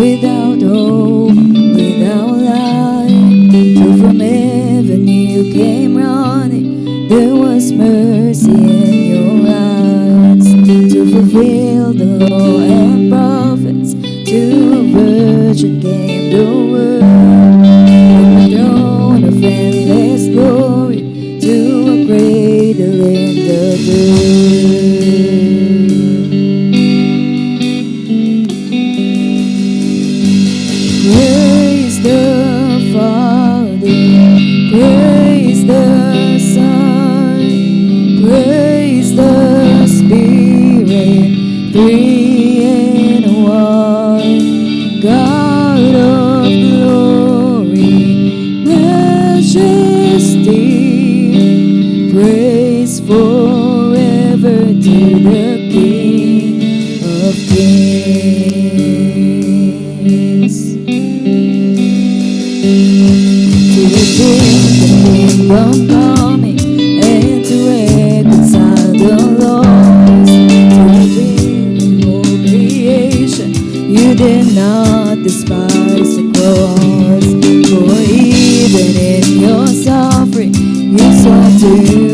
without hope, without light. So from heaven you came running, there was mercy in your eyes. To fulfill the law and prophets, to a virgin came the word. From the throne of endless glory, to a cradle in the dirt. Praise the Father, praise the Son, praise the Spirit, three in one. God of glory, majesty, praise forever to the King of Kings. To redeem the kingdom coming, and to reconcile the lost. To redeem the whole creation, you did not despise the cross. For even in your suffering, you saw to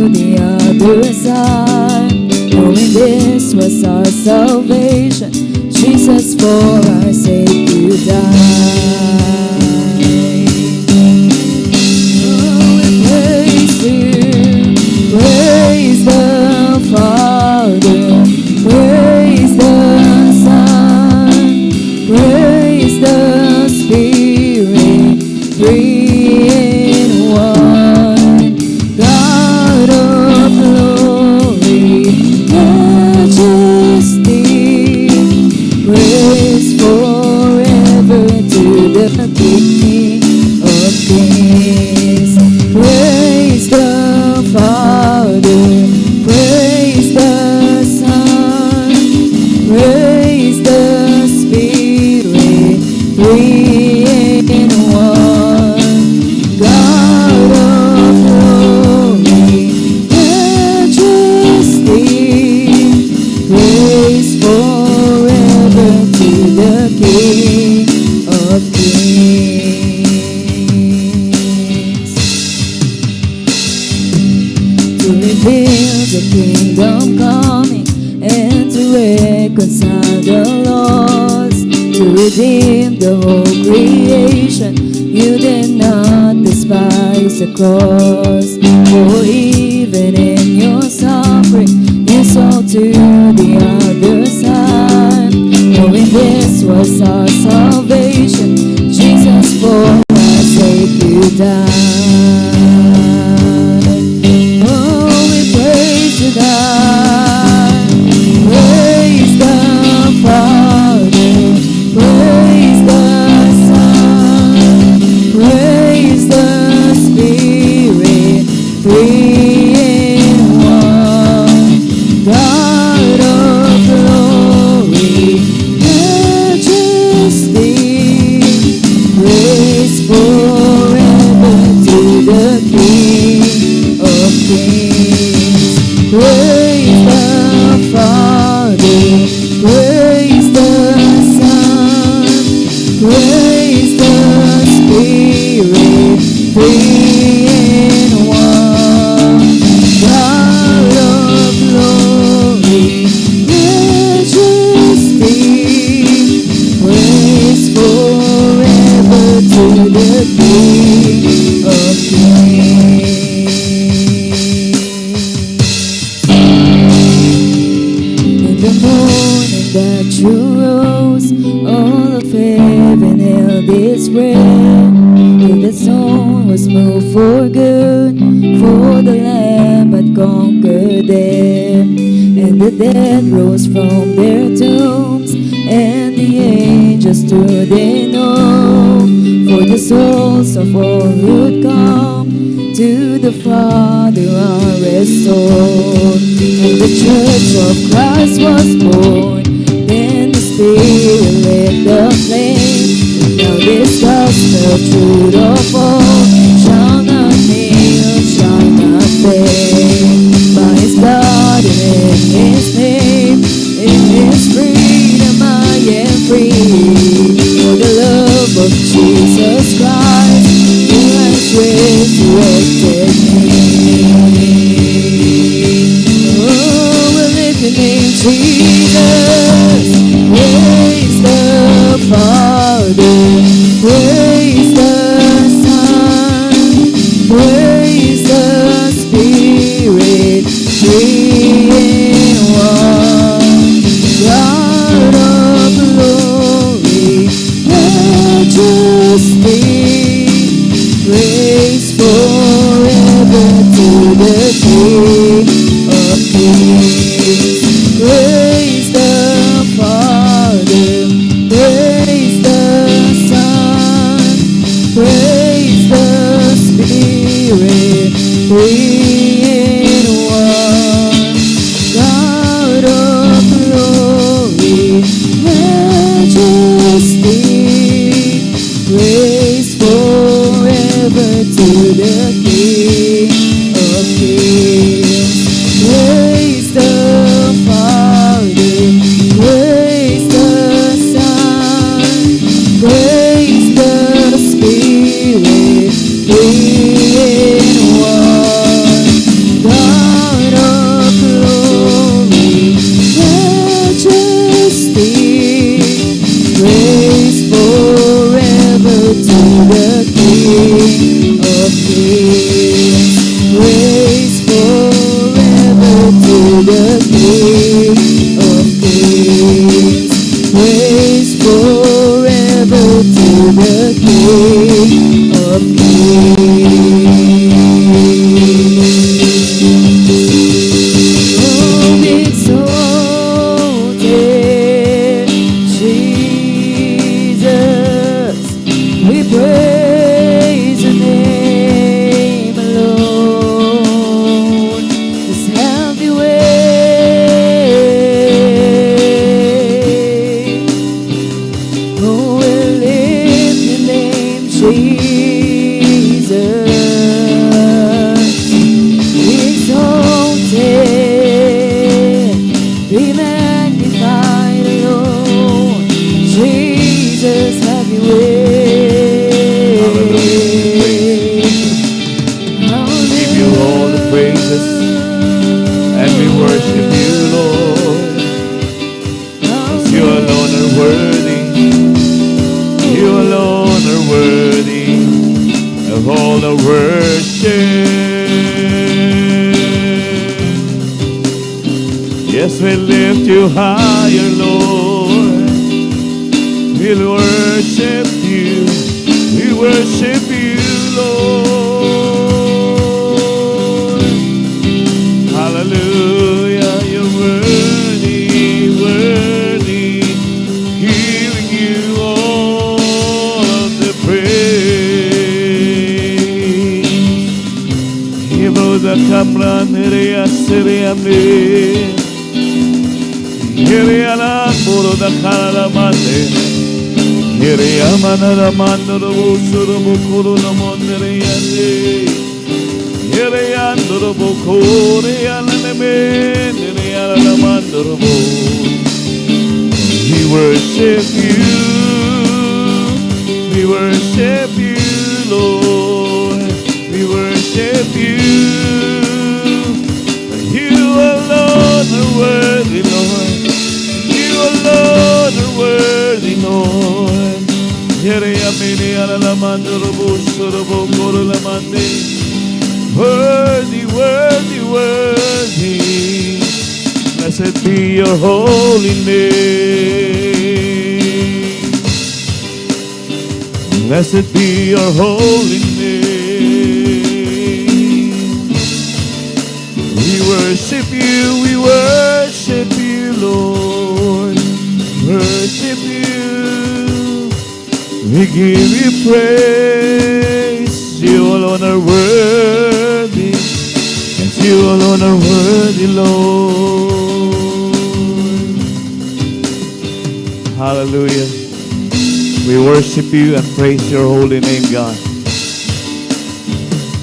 the other side. Knowing this was our salvation, Jesus, for our sake you died. Praise the Father, praise the Son, praise the Spirit, three in one. God of glory, majesty, praise forever to the King of Kings. Praise the Father, praise the Son, praise the Spirit, three in one. God of glory, majesty, praise forever to the King of Kings. To reveal the kingdom coming, and to reconcile the lost. To redeem the whole creation, you did not despise the cross. For even in your suffering, you saw to the other side. Knowing this was our salvation, Jesus, for our sake you died. Praise to God, praise the Father, praise the Son, praise the Spirit, three in one. God of glory, majesty, praise forever to the King of Kings. Praise the Father, praise the Son, praise the Spirit, three in one. God of glory, majesty, praise forever to the King of Kings. The morning that you rose, all of heaven held its breath. Till the soul was moved for good, for the Lamb had conquered death. And the dead rose from their tombs, and the angels stood in awe. For the souls of all who'd come to the Father are restored. And the Church of Christ was born, then the Spirit lit the flame. Now this gospel truth of all shall not kneel, shall not fade. By His blood and in His name, in His freedom I am free. For the all the worship. Yes, we lift you higher, Lord. We'll worship you. We worship you, Lord. Hallelujah, you're worthy, worthy. Giving you all of the praise. Hebroda kamran iriya siriyamni. Hiriana puro da karalamande. Hiriamana da mandoro busuro bukuru no monderiande. Hiriandoro bukuri alaleme. Hiriana da mandoro bu. We worship you. We worship you, Lord. We worship you. You alone are worthy, Lord. You alone are worthy, Lord. Worthy, worthy, worthy. Blessed be your holy name. Blessed be your holy name. We worship you, Lord. Worship you. We give you praise. You alone are worthy. And you alone are worthy, Lord. Hallelujah. We worship you and praise your holy name, God.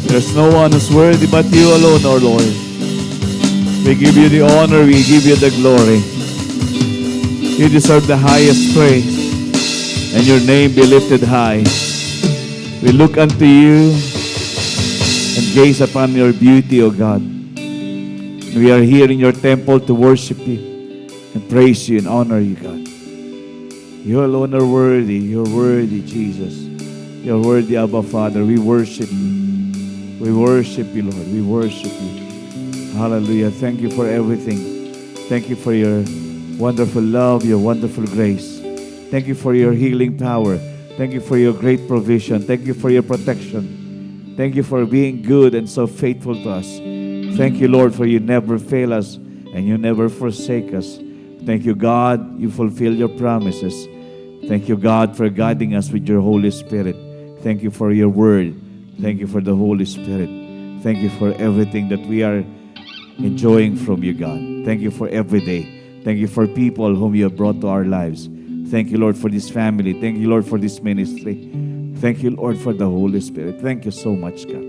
There's no one who's worthy but you alone, our Lord. We give you the honor, we give you the glory. You deserve the highest praise, and your name be lifted high. We look unto you and gaze upon your beauty, O God. We are here in your temple to worship you and praise you and honor you, God. You alone are worthy. You're worthy, Jesus. You're worthy, Abba Father. We worship you. We worship you, Lord. We worship you. Hallelujah. Thank you for everything. Thank you for your wonderful love, your wonderful grace. Thank you for your healing power. Thank you for your great provision. Thank you for your protection. Thank you for being good and so faithful to us. Thank you, Lord, for you never fail us and you never forsake us. Thank you, God, you fulfill your promises. Thank you, God, for guiding us with your Holy Spirit. Thank you for your word. Thank you for the Holy Spirit. Thank you for everything that we are enjoying from you, God. Thank you for every day. Thank you for people whom you have brought to our lives. Thank you, Lord, for this family. Thank you, Lord, for this ministry. Thank you, Lord, for the Holy Spirit. Thank you so much, God.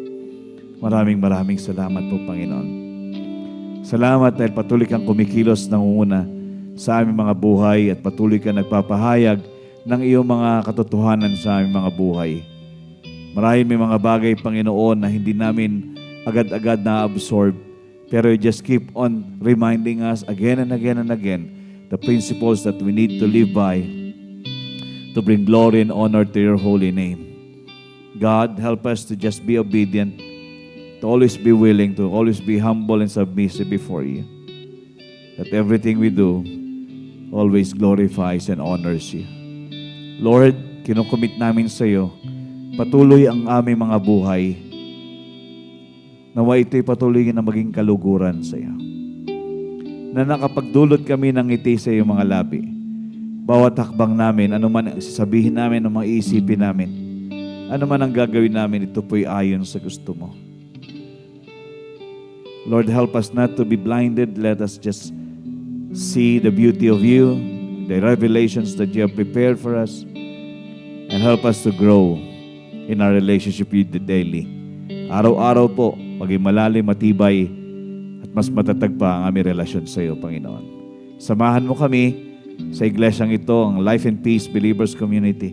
Maraming salamat po, Panginoon. Salamat dahil patuloy kang kumikilos nangunguna sa aming mga buhay at patuloy kang nagpapahayag ng iyong mga katotohanan sa aming mga buhay. Maraming may mga bagay, Panginoon, na hindi namin agad-agad na-absorb. Pero you just keep on reminding us again and again and again the principles that we need to live by to bring glory and honor to your holy name. God, help us to just be obedient, to always be willing, to always be humble and submissive before you. That everything we do always glorifies and honors you. Lord, kinukumit namin sa iyo, patuloy ang aming mga buhay. Nawa ito'y patuloy na maging kaluguran sa iyo. Na nakapagdulot kami ng ngiti sa iyong mga labi. Bawat hakbang namin, ano man ang sasabihin namin, ano man iisipin namin, ano man ang gagawin namin, ito po'y ayon sa gusto mo. Lord, help us not to be blinded. Let us just see the beauty of you, the revelations that you have prepared for us, and help us to grow in our relationship with you daily. Araw-araw po, maging malalim, matibay, at mas matatag pa ang aming relasyon sa iyo, Panginoon. Samahan mo kami sa iglesyang ito, ang Life and Peace Believers Community.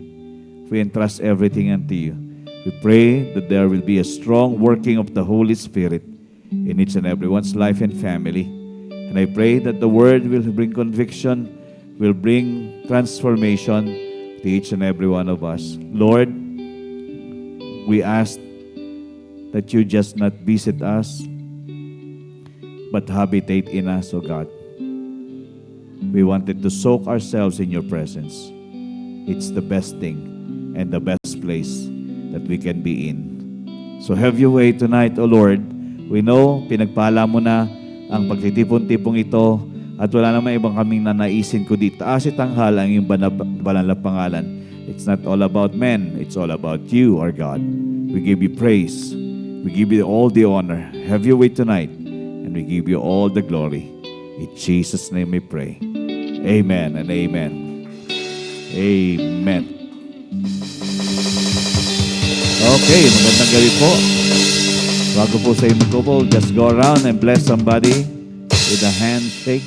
We entrust everything unto you. We pray that there will be a strong working of the Holy Spirit in each and everyone's life and family. And I pray that the Word will bring conviction, will bring transformation to each and every one of us. Lord, we ask that you just not visit us, but habitate in us, O God. We wanted to soak ourselves in your presence. It's the best thing and the best place that we can be in. So have your way tonight, O Lord. We know, pinagpala mo na ang pagtitipon-tipong ito at wala naman ibang kaming nanaisin ko di taas itanghal ang iyong banal na pangalan. It's not all about men. It's all about you, our God. We give you praise. We give you all the honor. Have your way tonight. And we give you all the glory. In Jesus' name we pray. Amen and amen. Amen. Okay, magandang gabi po. Bago po sa inyo po, just go around and bless somebody with a handshake.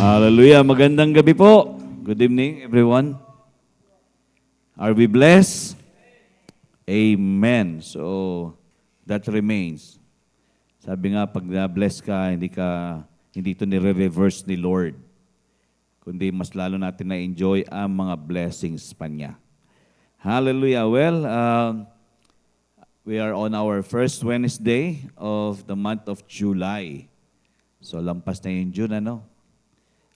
Hallelujah. Magandang gabi po. Good evening, everyone. Are we blessed? Amen. So, that remains. Sabi nga, pag na-bless ka, hindi ito nire-reverse ni Lord. Kundi mas lalo natin na-enjoy ang mga blessings pa niya. Hallelujah. Well, we are on our first Wednesday of the month of July. So, lampas na yung June, ano?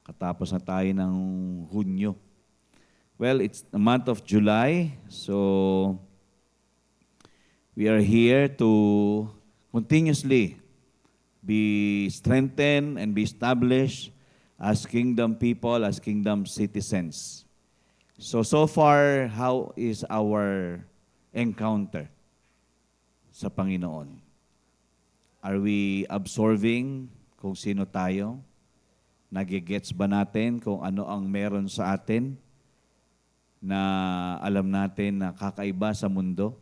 Katapos na tayo ng Hunyo. Well, it's the month of July, so we are here to continuously be strengthened and be established as kingdom people, as kingdom citizens. So far, how is our encounter sa Panginoon? Are we absorbing kung sino tayo? Nagigets ba natin kung ano ang meron sa atin na alam natin na kakaiba sa mundo?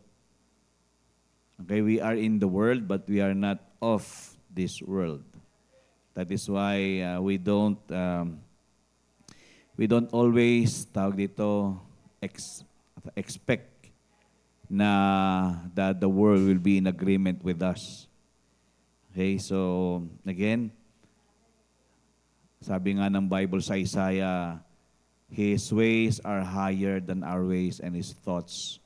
Okay, we are in the world but we are not of this world. That is why we don't always expect na that the world will be in agreement with us. Okay, so again, sabi nga ng Bible sa Isaiah, His ways are higher than our ways and His thoughts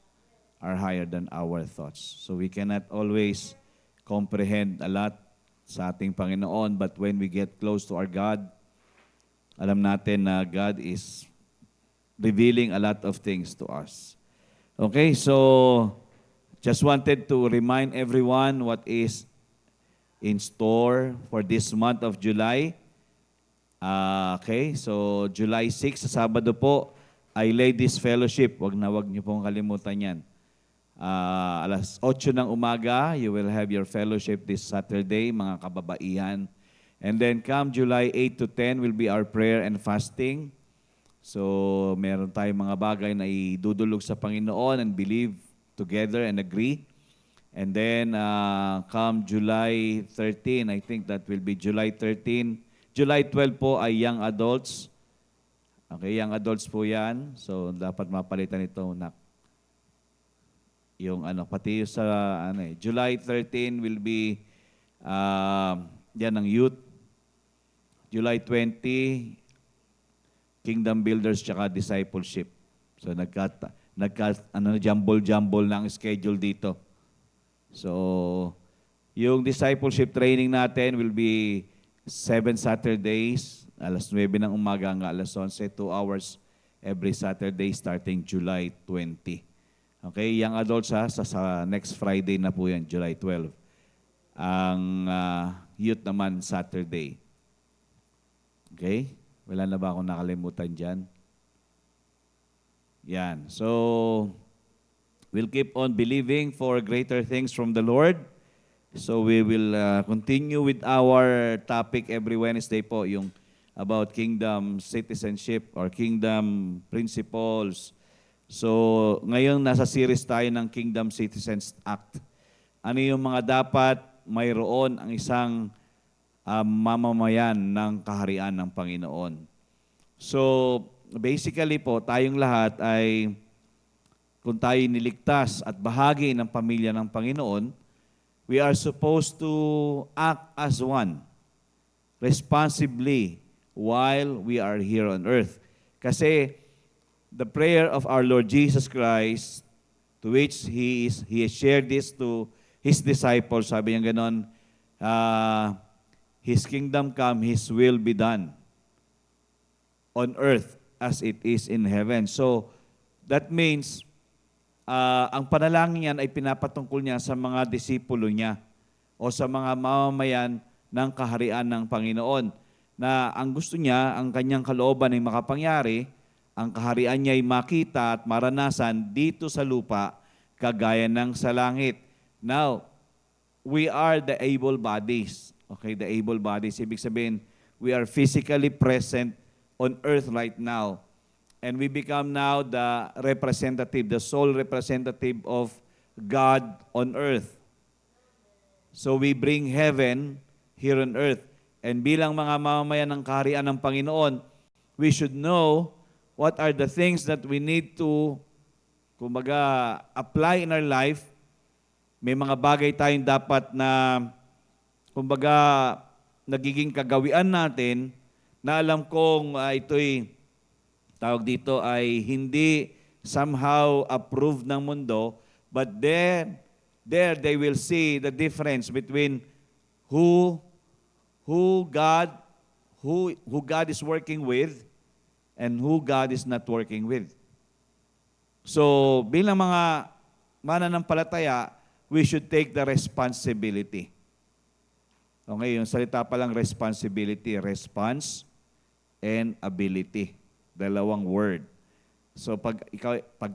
are higher than our thoughts. So we cannot always comprehend a lot sa ating Panginoon, but when we get close to our God, alam natin na God is revealing a lot of things to us. Okay, so just wanted to remind everyone what is in store for this month of July. Okay, so July 6, sa Sabado po, ay Ladies Fellowship. Wag niyo pong kalimutan yan. Alas 8 ng umaga, you will have your fellowship this Saturday, mga kababaihan. And then come July 8 to 10 will be our prayer and fasting. So meron tayong mga bagay na idudulog sa Panginoon and believe together and agree. And then come July 13, I think that will be July 13. July 12 po ay young adults. Okay, young adults po yan. So, dapat mapalitan ito, nak. Yung pati sa, July 13 will be, yan ang youth. July 20, Kingdom Builders tsaka Discipleship. So, jumble-jumble na ang schedule dito. So, yung discipleship training natin will be 7 Saturdays, alas 9 ng umaga hanggang alas 11, 2 hours every Saturday starting July 20. Okay, young adults sa next Friday na po yan, July 12. Ang youth naman Saturday. Okay? Wala na ba akong nakalimutan dyan? Yan. So, we'll keep on believing for greater things from the Lord. So, we will continue with our topic every Wednesday po, yung about kingdom citizenship or kingdom principles. So, ngayon nasa series tayo ng Kingdom Citizens Act. Ano yung mga dapat mayroon ang isang mamamayan ng kaharian ng Panginoon. So, basically po, tayong lahat ay, kung tayo niligtas at bahagi ng pamilya ng Panginoon, we are supposed to act as one, responsibly, while we are here on earth. Kasi, the prayer of our Lord Jesus Christ, to which He shared this to His disciples, sabi niya ganon, His kingdom come, His will be done on earth as it is in heaven. So, that means, ang panalangin niyan ay pinapatungkol niya sa mga disipulo niya o sa mga mamamayan ng kaharian ng Panginoon na ang gusto niya, ang kanyang kalooban ay makapangyari, ang kaharian niya ay makita at maranasan dito sa lupa kagaya ng sa langit. Now, we are the able bodies. Okay, the able bodies. Ibig sabihin, we are physically present on earth right now. And we become now the representative, the sole representative of God on earth. So we bring heaven here on earth. And bilang mga mamamayan ng kaharian ng Panginoon, we should know what are the things that we need to, kumbaga, apply in our life. May mga bagay tayong dapat na, kumbaga, nagiging kagawian natin na alam kong ito'y, tawag dito, ay hindi somehow approved ng mundo, but there they will see the difference between who God is working with and who God is not working with. So, bilang mga mananampalataya, we should take the responsibility. Okay, yung salita pa lang responsibility, response and ability. Dalawang word. So pag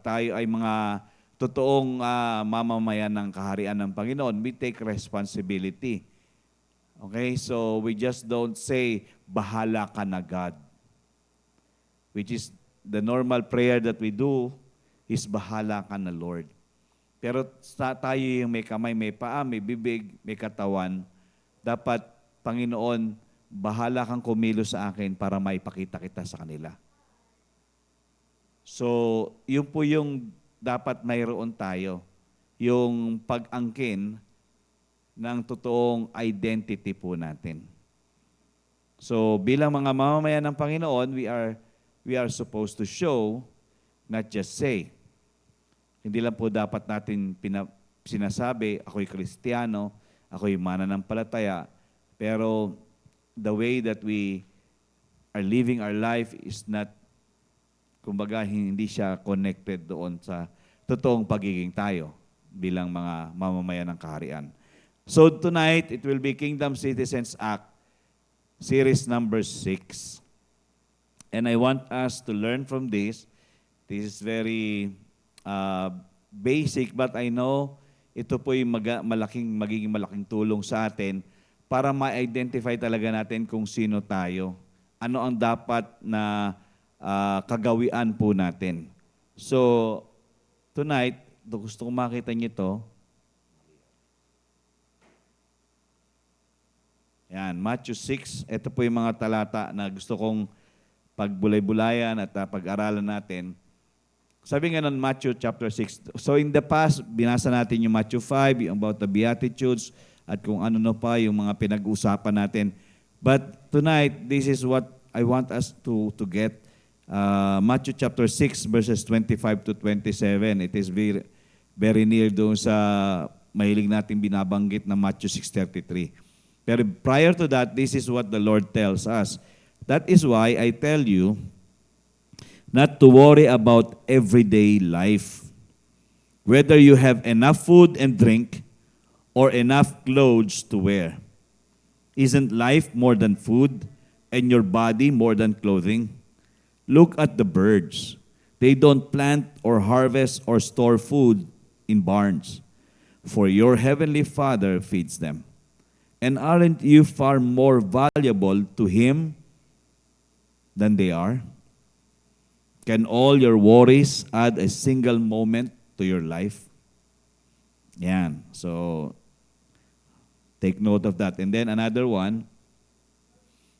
tayo ay mga totoong mamamayan ng kaharian ng Panginoon, we take responsibility. Okay, so we just don't say, bahala ka na God. Which is the normal prayer that we do is, bahala ka na Lord. Pero tayo yung may kamay, may paa, may bibig, may katawan, dapat, Panginoon, bahala kang kumilos sa akin para maipakita kita sa kanila. So, yun po yung dapat mayroon tayo, yung pag-angkin ng totoong identity po natin. So, bilang mga mamamayan ng Panginoon, we are supposed to show, not just say. Hindi lang po dapat natin sinasabi, ako'y Kristiyano, ako'y mananampalataya, pero the way that we are living our life is not, kumbaga, hindi siya connected doon sa totoong pagiging tayo bilang mga mamamayan ng kaharian. So tonight, it will be Kingdom Citizens Act, series number 6. And I want us to learn from this. This is very basic, but I know ito po yung magiging malaking tulong sa atin para ma-identify talaga natin kung sino tayo. Ano ang dapat na kagawian po natin. So, tonight, gusto kong makita niyo ito. Yan, Matthew 6. Ito po yung mga talata na gusto kong pagbulay-bulayan at pag-aralan natin. Sabi nga nun, Matthew chapter 6. So in the past, binasa natin yung Matthew 5, yung about the Beatitudes, at kung ano pa yung mga pinag-usapan natin. But tonight, this is what I want us to get. Matthew chapter 6, verses 25 to 27. It is very, very near doon sa mahilig natin binabanggit na Matthew 6:33. Pero prior to that, this is what the Lord tells us. That is why I tell you not to worry about everyday life, whether you have enough food and drink or enough clothes to wear. Isn't life more than food and your body more than clothing? Look at the birds. They don't plant or harvest or store food in barns, for your heavenly Father feeds them. And aren't you far more valuable to Him than they are? Can all your worries add a single moment to your life? Yan. So, take note of that. And then another one,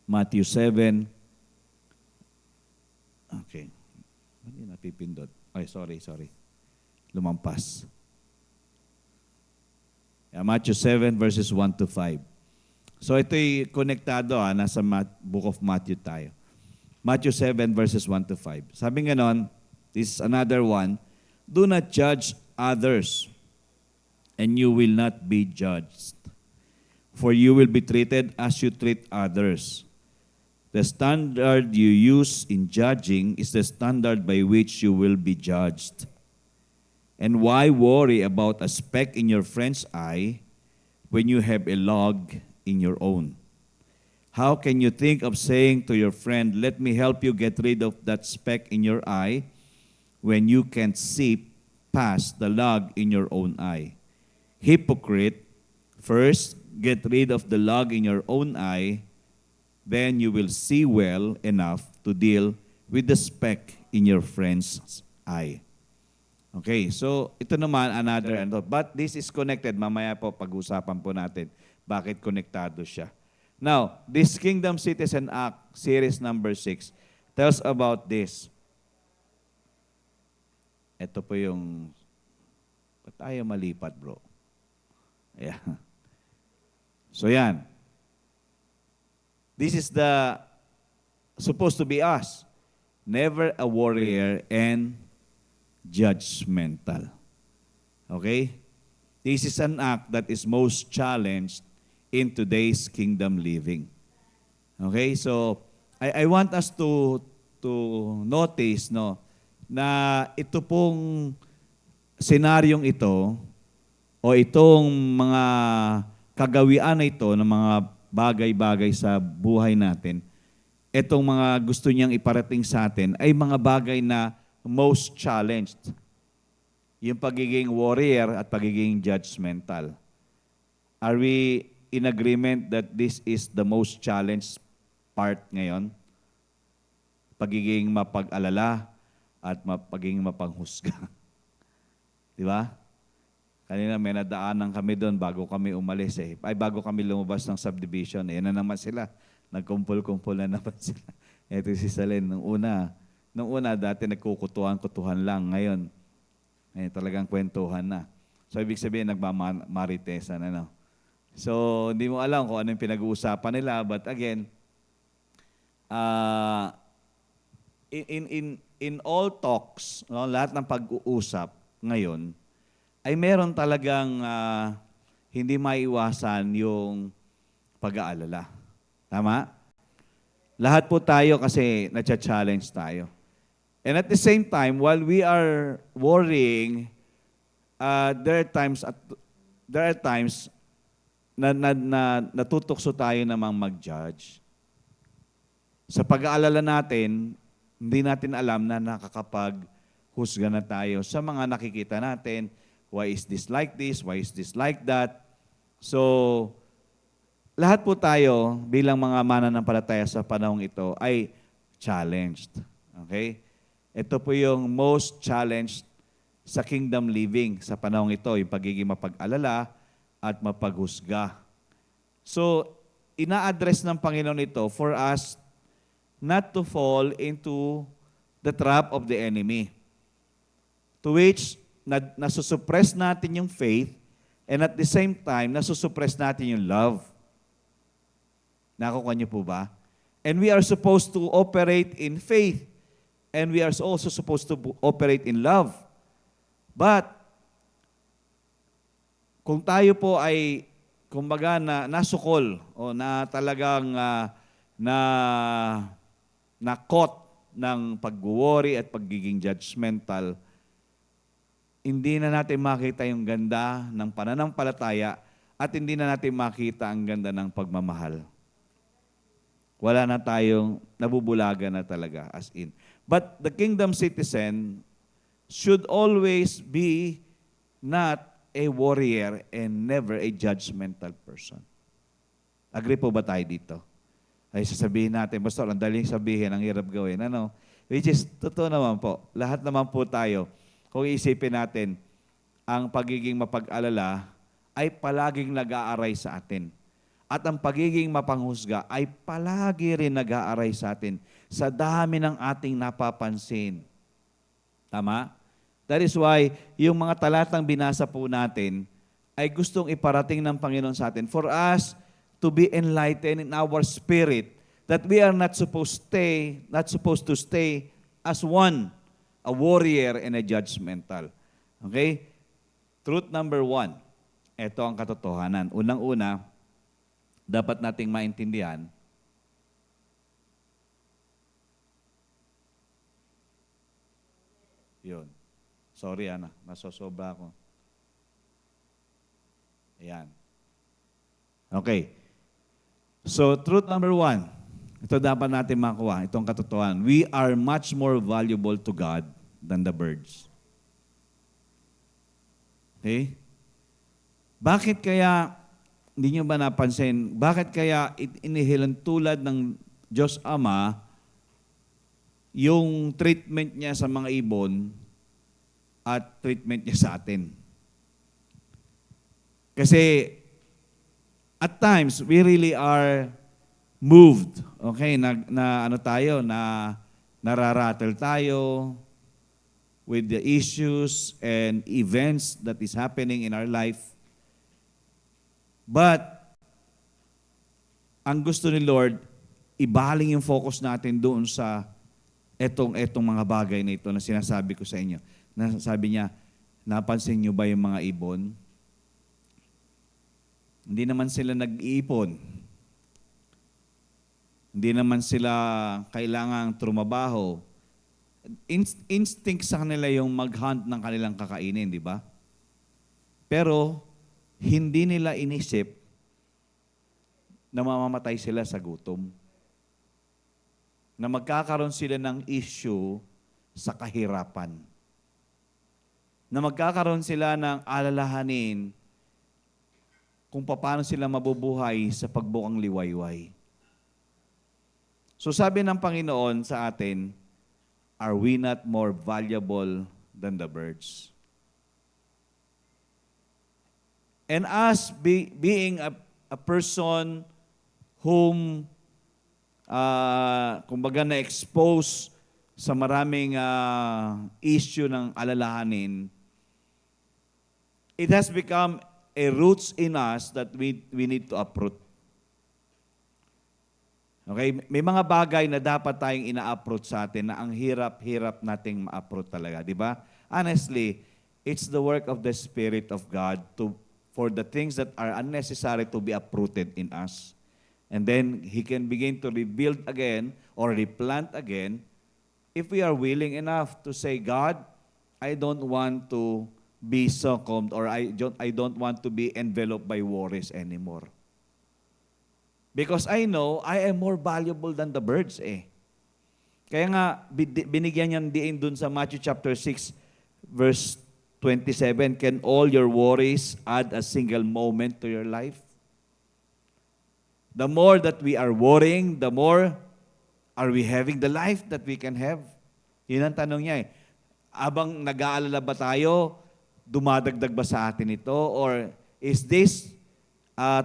Matthew 7. Okay. Hindi napipindot. Ay, sorry. Lumampas. Matthew 7 verses 1 to 5. So ito'y konektado, nasa book of Matthew tayo. Matthew 7 verses 1 to 5. Sabi ganon, this is another one, do not judge others, and you will not be judged. For you will be treated as you treat others. The standard you use in judging is the standard by which you will be judged. And why worry about a speck in your friend's eye when you have a log in your own? How can you think of saying to your friend, let me help you get rid of that speck in your eye, when you can't see past the log in your own eye? Hypocrite, first get rid of the log in your own eye, then you will see well enough to deal with the speck in your friend's eye. Okay, so ito naman another, but this is connected. Mamaya po pag-usapan po natin bakit konektado siya. Now, this Kingdom Citizen Act, series number 6, tells about this. Ito po yung, ba't tayo malipat, bro? Yeah. So yan. This is the, supposed to be us. Never a warrior and judgmental. Okay? This is an act that is most challenged in today's kingdom living. Okay? So, I want us to notice na ito pong senaryong ito o itong mga kagawian na ito ng mga bagay-bagay sa buhay natin, itong mga gusto niyang iparating sa atin ay mga bagay na most challenged. Yung pagiging warrior at pagiging judgmental. Are we in agreement that this is the most challenged part ngayon? Pagiging mapag-alala at pagiging mapanghusga. Di ba? Kanina may nadaanan kami doon bago kami umalis bago kami lumabas ng subdivision. Na naman sila. Nagkumpul-kumpul na naman sila. Ito si Salen. Nung una, dati nagkukutuhan-kutuhan lang. Ngayon, talagang kwentuhan na. So, ibig sabihin, nagmamaritesan. So, hindi mo alam kung ano yung pinag-uusapan nila. But again, in all talks, lahat ng pag-uusap ngayon, ay meron talagang hindi maiwasan yung pag-aalala. Tama? Lahat po tayo kasi na-challenge tayo. And at the same time, while we are worrying, there are times na natutokso tayo namang mag-judge. Sa pag-aalala natin, hindi natin alam na nakakapaghusga na tayo sa mga nakikita natin. Why is this like this? Why is this like that? So, lahat po tayo bilang mga mananampalataya sa panahong ito ay challenged. Okay? Ito po yung most challenged sa kingdom living sa panahong ito, yung pagiging mapag-alala at mapaghusga. So, ina-address ng Panginoon ito for us not to fall into the trap of the enemy, to which nasusuppress natin yung faith and at the same time, nasusuppress natin yung love. Nakukuha niyo po ba? And we are supposed to operate in faith. And we are also supposed to operate in love. But, kung tayo po ay, kumbaga, nasukol o na talagang na-caught ng pag-worry at pagiging judgmental, hindi na natin makita yung ganda ng pananampalataya at hindi na natin makita ang ganda ng pagmamahal. Wala na tayong nabubulaga na talaga as in. But the kingdom citizen should always be not a warrior and never a judgmental person. Agree po ba tayo dito? Ay sasabihin natin, Pastor, ang daling sabihin, ang hirap gawin. Ano? Which is, totoo naman po. Lahat naman po tayo, kung iisipin natin, ang pagiging mapag-alala ay palaging nag-aaray sa atin. At ang pagiging mapanghusga ay palagi rin nag-aaray sa atin sa dami ng ating napapansin. Tama? That is why, yung mga talatang binasa po natin ay gustong iparating ng Panginoon sa atin for us to be enlightened in our spirit that we are not supposed to stay as one, a warrior and a judgmental. Okay? Truth number 1. Ito ang katotohanan. Unang-una, dapat nating maintindihan yun. Sorry, Ana. Nasosobra ako. Ayan. Okay. So, truth number 1. Ito dapat natin makuha. Itong katotohanan. We are much more valuable to God than the birds. Okay? Bakit kaya, hindi nyo ba napansin, bakit kaya inihilan tulad ng Diyos Ama yung treatment niya sa mga ibon at treatment niya sa atin? Kasi at times, we really are moved. Okay, nararattle tayo with the issues and events that is happening in our life. But, ang gusto ni Lord, ibaling yung focus natin doon sa etong mga bagay na ito na sinasabi ko sa inyo. Sabi niya, napansin niyo ba yung mga ibon? Hindi naman sila nag-iipon. Hindi naman sila kailangang trumabaho. Instinct sa kanila yung mag-hunt ng kanilang kakainin, di ba? Pero, hindi nila inisip na mamamatay sila sa gutom. Na magkakaroon sila ng issue sa kahirapan. Na magkakaroon sila ng alalahanin kung paano sila mabubuhay sa pagbukang liwayway. So sabi ng Panginoon sa atin, are we not more valuable than the birds? And us being a person whom, kumbaga na-expose sa maraming issue ng alalahanin, it has become a roots in us that we need to uproot. Okay? May mga bagay na dapat tayong ina-uproot sa atin na ang hirap-hirap nating ma-uproot talaga. Di ba? Honestly, it's the work of the Spirit of God for the things that are unnecessary to be uprooted in us. And then, He can begin to rebuild again or replant again if we are willing enough to say, God, I don't want to be succumbed or I don't want to be enveloped by worries anymore. Because I know I am more valuable than the birds eh. Kaya nga, binigyan niyan diin dun sa Matthew chapter 6, verse 27, can all your worries add a single moment to your life? The more that we are worrying, the more are we having the life that we can have? Yun ang tanong niya eh. Abang nag-aalala ba tayo, dumadagdag ba sa atin ito? Or is this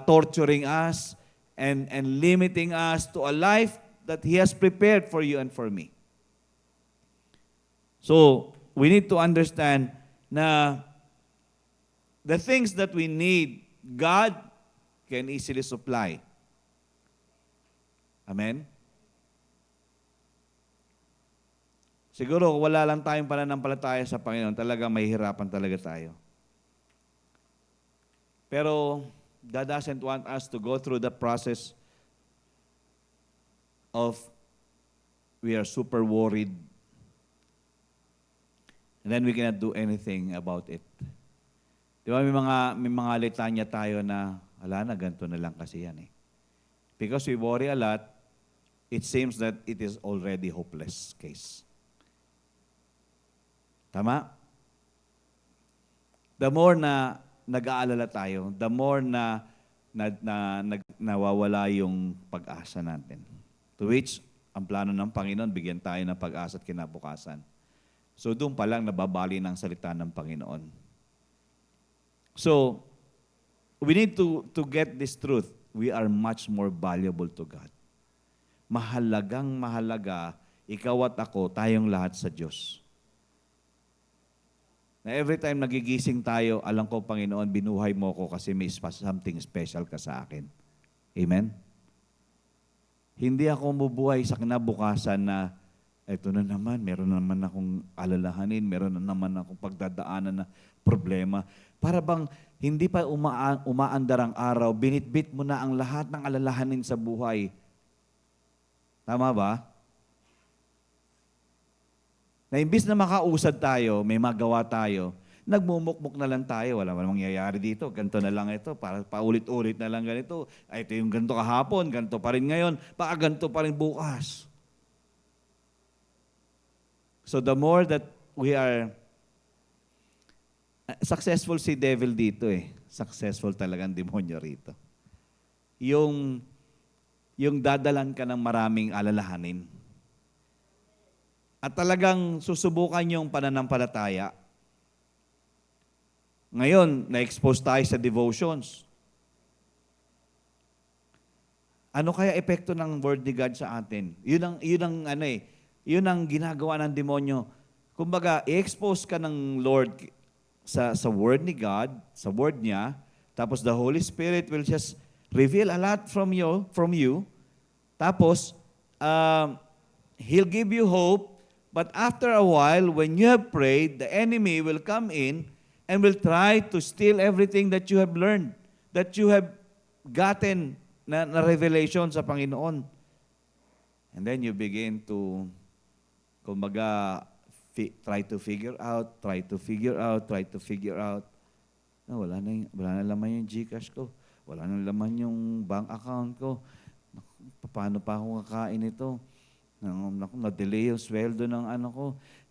torturing us and limiting us to a life that He has prepared for you and for me? So, we need to understand na the things that we need, God can easily supply. Amen? Siguro, wala lang tayong pananampalataya sa Panginoon, talagang mahihirapan talaga tayo. Pero, God doesn't want us to go through the process of we are super worried. And then we cannot do anything about it. Di ba, may mga litanya tayo na, ala na, ganito na lang kasi yan eh. Because we worry a lot, it seems that it is already hopeless case. Tama? The more na nag-aalala tayo, the more na nawawala yung pag-asa natin. To which, ang plano ng Panginoon, bigyan tayo ng pag-asa at kinabukasan. So doon pa lang nababali ng salita ng Panginoon. So, we need to get this truth. We are much more valuable to God. Mahalagang mahalaga, ikaw at ako, tayong lahat sa Diyos. Na every time nagigising tayo, alam ko, Panginoon, binuhay mo ko kasi may something special ka sa akin. Amen? Hindi ako mabuhay sa kinabukasan na ito na naman, meron na naman akong alalahanin, meron na naman akong pagdadaanan na problema. Para bang hindi pa umaandar ang araw, binitbit mo na ang lahat ng alalahanin sa buhay. Tama ba? Na imbis na makausad tayo, may magawa tayo, nagmumukmuk na lang tayo, wala namang mangyayari dito, ganito na lang ito, para paulit-ulit na lang ganito. Ay, ito yung ganito kahapon, ganito pa rin ngayon, baka ganito pa rin bukas. So the more that we are, successful si devil dito eh. Successful talagang demonyo rito. Yung dadalan ka ng maraming alalahanin. At talagang susubukan yung pananampalataya. Ngayon, na-expose tayo sa devotions. Ano kaya epekto ng word ni God sa atin? Yun ang ginagawa ng demonyo. Kumbaga, i-expose ka ng Lord sa word ni God, sa word niya, tapos the Holy Spirit will just reveal a lot from you. Tapos, He'll give you hope, but after a while, when you have prayed, the enemy will come in and will try to steal everything that you have learned, that you have gotten na revelation sa Panginoon. And then you begin to, kumbaga, try to figure out. Wala na laman yung GCash ko. Wala na laman yung bank account ko. Paano pa ako kakain ito? Na-delay yung sweldo ng ano ko.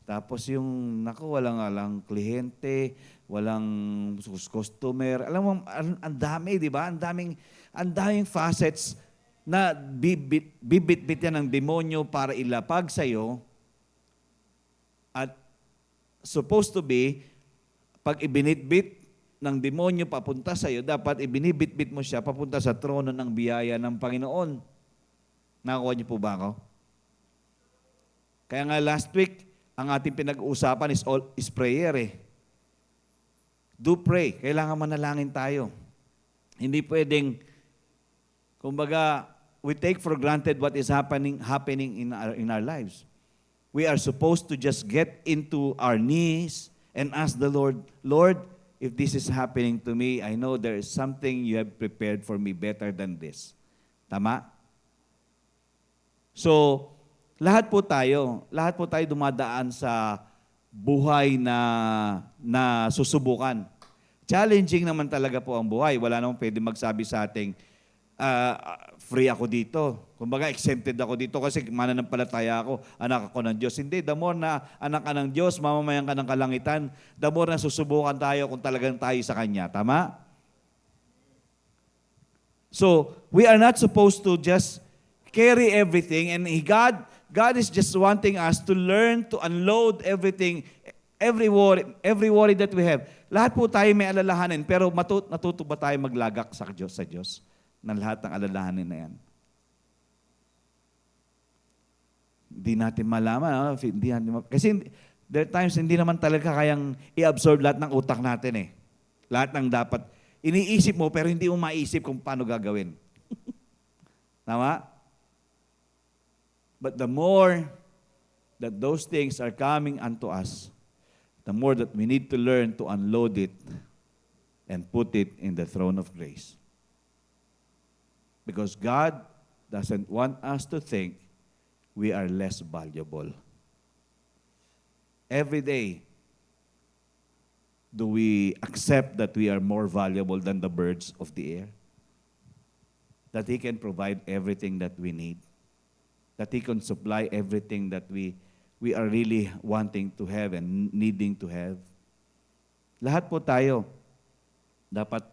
Tapos walang kliyente, walang customer. Alam mo, ang dami, di ba? Ang daming facets na bibit-bit yan ng demonyo para ilapag sa'yo. At supposed to be, pag ibinitbit ng demonyo papunta sa'yo, dapat ibinibit-bit mo siya papunta sa trono ng biyaya ng Panginoon. Nakakuha niyo po ba ako? Kaya nga last week, ang ating pinag-uusapan is prayer eh. Do pray. Kailangan manalangin tayo. Hindi pwedeng, kumbaga, we take for granted what is happening in our lives. We are supposed to just get into our knees and ask the Lord, Lord, if this is happening to me, I know there is something you have prepared for me better than this. Tama? So, lahat po tayo dumadaan sa buhay na susubukan. Challenging naman talaga po ang buhay. Wala namang pwede magsabi sa ating, free ako dito. Kumbaga, exempted ako dito kasi mananampalataya ako, anak ako ng Diyos. Hindi, the more na anak ka ng Diyos, mamamayan ka ng kalangitan, the more na susubukan tayo kung talagang tayo sa Kanya. Tama? So, we are not supposed to just carry everything, and God is just wanting us to learn to unload everything, every worry that we have. Lahat po tayo may alalahanin, pero natuto ba tayo maglagak sa Diyos ng lahat ng alalahanin na yan? Hindi natin malaman. Kasi there are times hindi naman talaga kayang i-absorb lahat ng utak natin eh. Lahat ng dapat. Iniisip mo pero hindi mo maisip kung paano gagawin. Tama? But the more that those things are coming unto us, the more that we need to learn to unload it and put it in the throne of grace. Because God doesn't want us to think we are less valuable. Every day, Do we accept that we are more valuable than the birds of the air? That He can provide everything that we need? That He can supply everything that we are really wanting to have and needing to have? Lahat po tayo, dapat,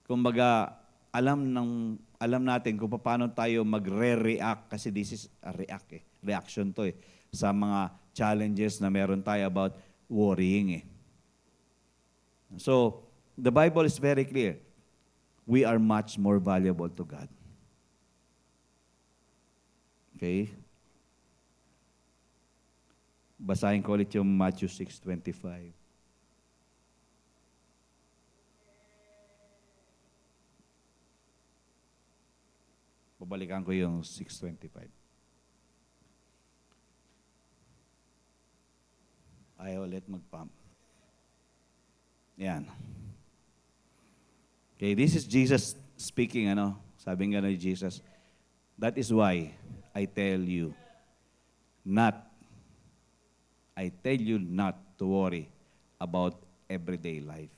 kumbaga, alam natin kung paano tayo magre-react, kasi this is a reaction to sa mga challenges na meron tayo about worrying So, the Bible is very clear. We are much more valuable to God. Okay? Basahin ko ulit yung Matthew 6:25. Babalikan ko yung 6:25. Ayaw ulit mag-pump. Yan. Okay, this is Jesus speaking, sabi nga ni Jesus, that is why I tell you not to worry about everyday life.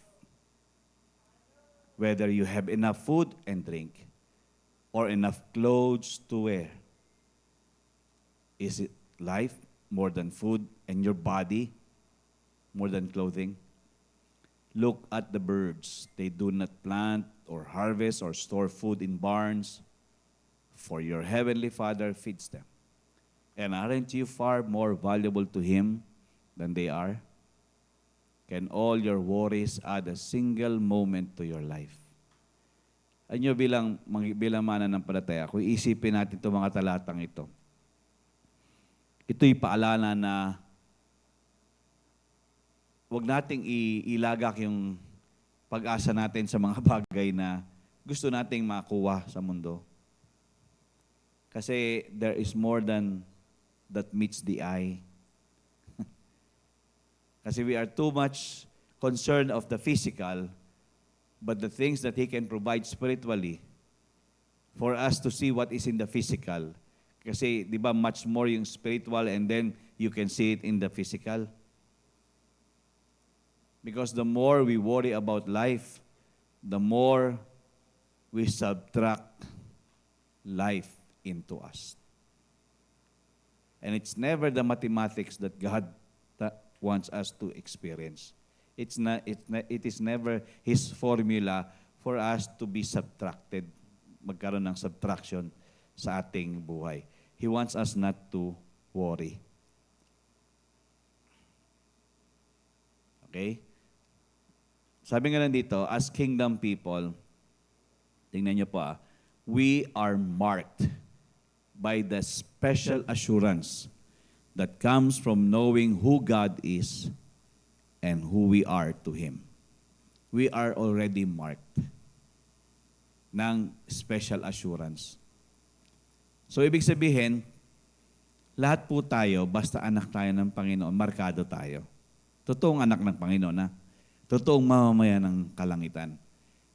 Whether you have enough food and drink, or enough clothes to wear. Is it life more than food, and your body more than clothing? Look at the birds. They do not plant or harvest or store food in barns, for your heavenly Father feeds them. And aren't you far more valuable to Him than they are? Can all your worries add a single moment to your life? Anyo bilang mananampalataya, kung isipin natin itong mga talatang ito, ito'y paalala na huwag nating ilagak yung pag-asa natin sa mga bagay na gusto nating makuha sa mundo. Kasi there is more than that meets the eye. Kasi we are too much concerned of the physical, but the things that He can provide spiritually for us to see what is in the physical. Kasi, di ba, much more yung spiritual and then you can see it in the physical. Because the more we worry about life, the more we subtract life into us. And it's never the mathematics that God wants us to experience. It is never His formula for us to be subtracted, magkaroon ng subtraction sa ating buhay. He wants us not to worry. Okay? Sabi nga lang dito, as kingdom people, tingnan niyo po we are marked by the special assurance that comes from knowing who God is and who we are to Him. We are already marked ng special assurance. So, ibig sabihin, lahat po tayo, basta anak tayo ng Panginoon, markado tayo. Totoong anak ng Panginoon, totoong mamamayan ng kalangitan.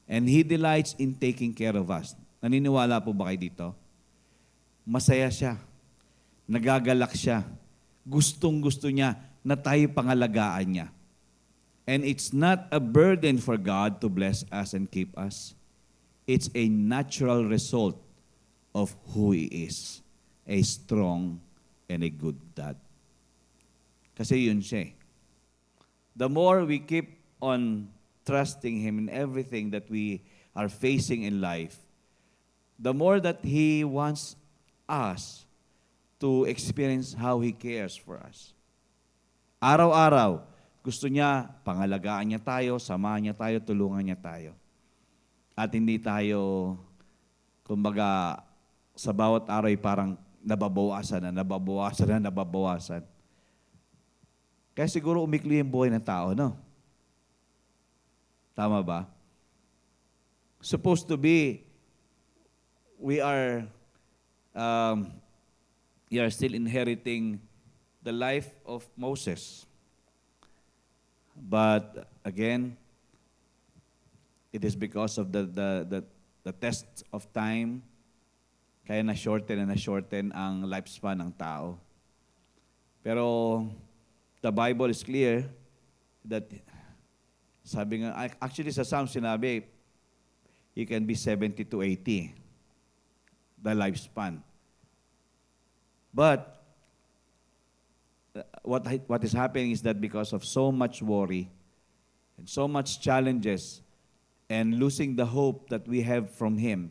And He delights in taking care of us. Naniniwala po ba kayo dito? Masaya siya. Nagagalak siya. Gustong-gusto niya na tayo pangalagaan niya. And it's not a burden for God to bless us and keep us. It's a natural result of who He is. A strong and a good dad. Kasi yun siya. The more we keep on trusting Him in everything that we are facing in life, the more that He wants us to experience how He cares for us. Araw-araw, gusto niya, pangalagaan niya tayo, samahan niya tayo, tulungan niya tayo. At hindi tayo, kumbaga, sa bawat araw ay parang nababawasan. Kaya siguro umikli yung buhay ng tao, no? Tama ba? Supposed to be, we are still inheriting the life of Moses. But again, it is because of the test of time, kaya na-shorten ang lifespan ng tao. Pero the Bible is clear that Sabi nga, actually sa Psalm sinabi, you can be 70 to 80, the lifespan. But, what is happening is that because of so much worry and so much challenges and losing the hope that we have from Him,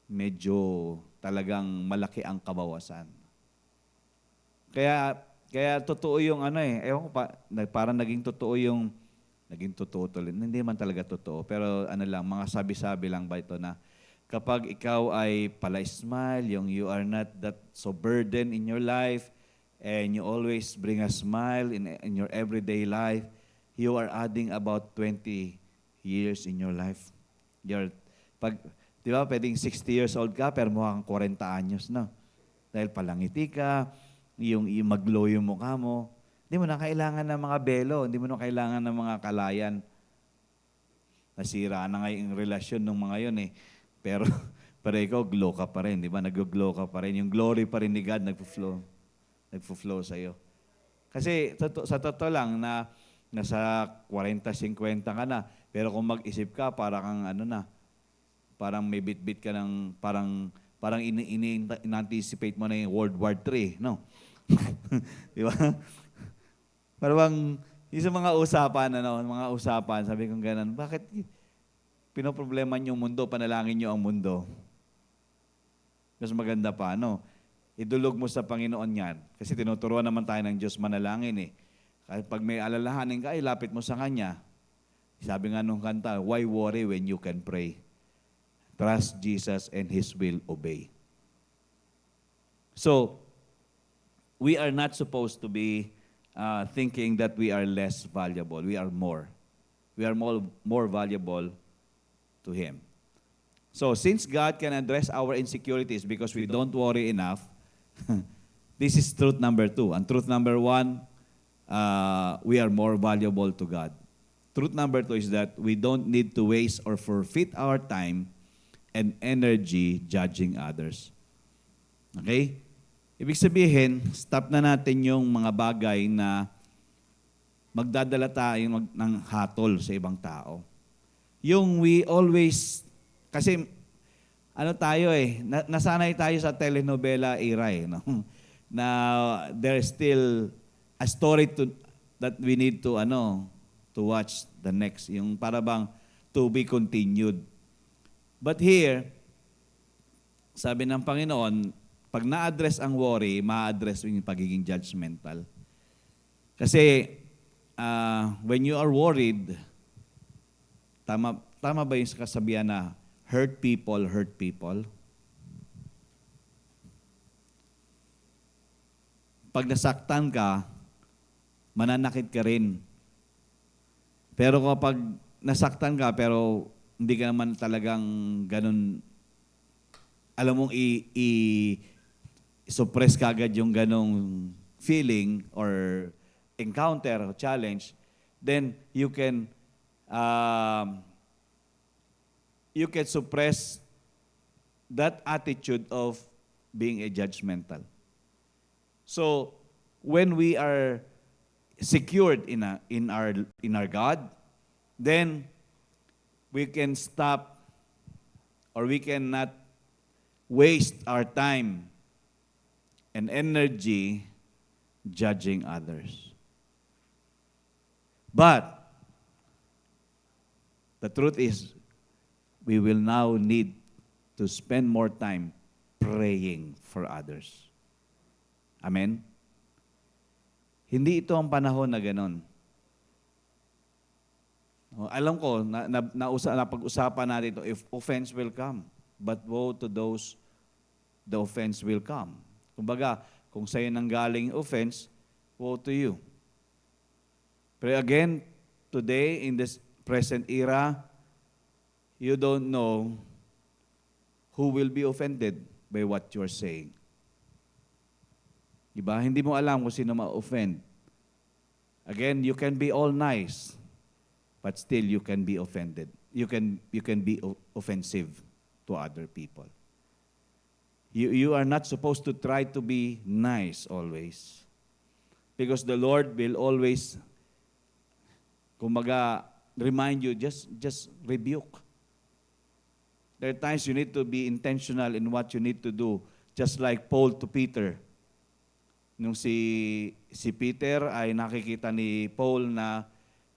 medyo talagang malaki ang kabawasan. Kaya totoo yung ewan ko pa, parang naging totoo tuloy. Hindi man talaga totoo, pero mga sabi-sabi lang ba ito na kapag ikaw ay pala-smile, yung you are not that so burdened in your life, and you always bring a smile in your everyday life, you are adding about 20 years in your life. Di ba, pwedeng 60 years old ka, pero mukhang 40 anyos na. Dahil palangiti ka, yung mag-glow yung mukha mo. Hindi mo na kailangan ng mga belo, hindi mo na kailangan ng mga kalayan. Nasira na nga yung relasyon ng mga yun eh. Pero ikaw, glow ka pa rin, di ba? Nag-glow ka pa rin. Yung glory pa rin ni God, nagfo-flow sa'yo. Kasi sa totoo lang na nasa 40-50 ka na, pero kung mag-isip ka, parang parang may bit-bit ka ng, parang in-anticipate mo na yung World War III, no? Di ba? Parang, yung sa mga usapan, sabi kong ganun, bakit pinoproblema niyo yung mundo, panalangin niyo ang mundo? Mas maganda pa, idulog mo sa Panginoon yan. Kasi tinuturuan naman tayo ng Diyos manalangin eh. Kahit pag may alalahanin ka, ilapit mo sa Kanya. Sabi nga nung kanta, why worry when you can pray? Trust Jesus and His will obey. So, we are not supposed to be thinking that we are less valuable. We are more. We are more valuable to Him. So, since God can address our insecurities because we don't worry enough, this is truth number 2. And truth number 1, we are more valuable to God. Truth number 2 is that we don't need to waste or forfeit our time and energy judging others. Okay? Ibig sabihin, stop na natin yung mga bagay na magdadala tayo ng hatol sa ibang tao. Yung we always, kasi tayo nasanay tayo sa telenovela era no? Na there's still a story that we need to watch the next, yung para bang to be continued. But here, sabi ng Panginoon, pag na-address ang worry, ma-address yung pagiging judgmental. Kasi when you are worried, tama ba yung kasabihan na hurt people hurt people? Pag nasaktan ka, mananakit ka rin. Pero kapag nasaktan ka, pero hindi ka naman talagang ganun, alam mong suppress kagad yung ganong feeling or encounter or challenge, then you can suppress that attitude of being a judgmental. So when we are secured in our God, then we can stop or we cannot waste our time and energy judging others. But the truth is, we will now need to spend more time praying for others. Amen? Hindi ito ang panahon na ganon. Alam ko, napag-usapan natin ito, if offense will come, but woe to those the offense will come. Kumbaga, kung sa'yo nanggaling offense, woe to you. Pero again, today, in this present era, you don't know who will be offended by what you're saying. Diba? Hindi mo alam kung sino ma-offend. Again, you can be all nice, but still you can be offended. You can be offensive to other people. You are not supposed to try to be nice always. Because the Lord will always Kumbaga, remind you, just rebuke. There are times you need to be intentional in what you need to do. Just like Paul to Peter. Nung si Peter ay nakikita ni Paul na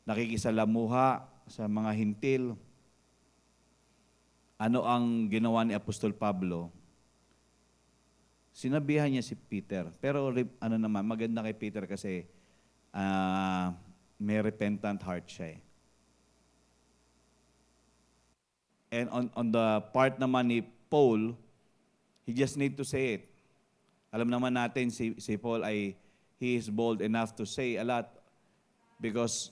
nakikisalamuha sa mga hintil, ano ang ginawa ni Apostol Pablo? Sinabihan niya si Peter. Pero maganda kay Peter kasi may repentant heart siya eh. And on the part naman ni Paul, he just need to say it. Alam naman natin si Paul he is bold enough to say a lot because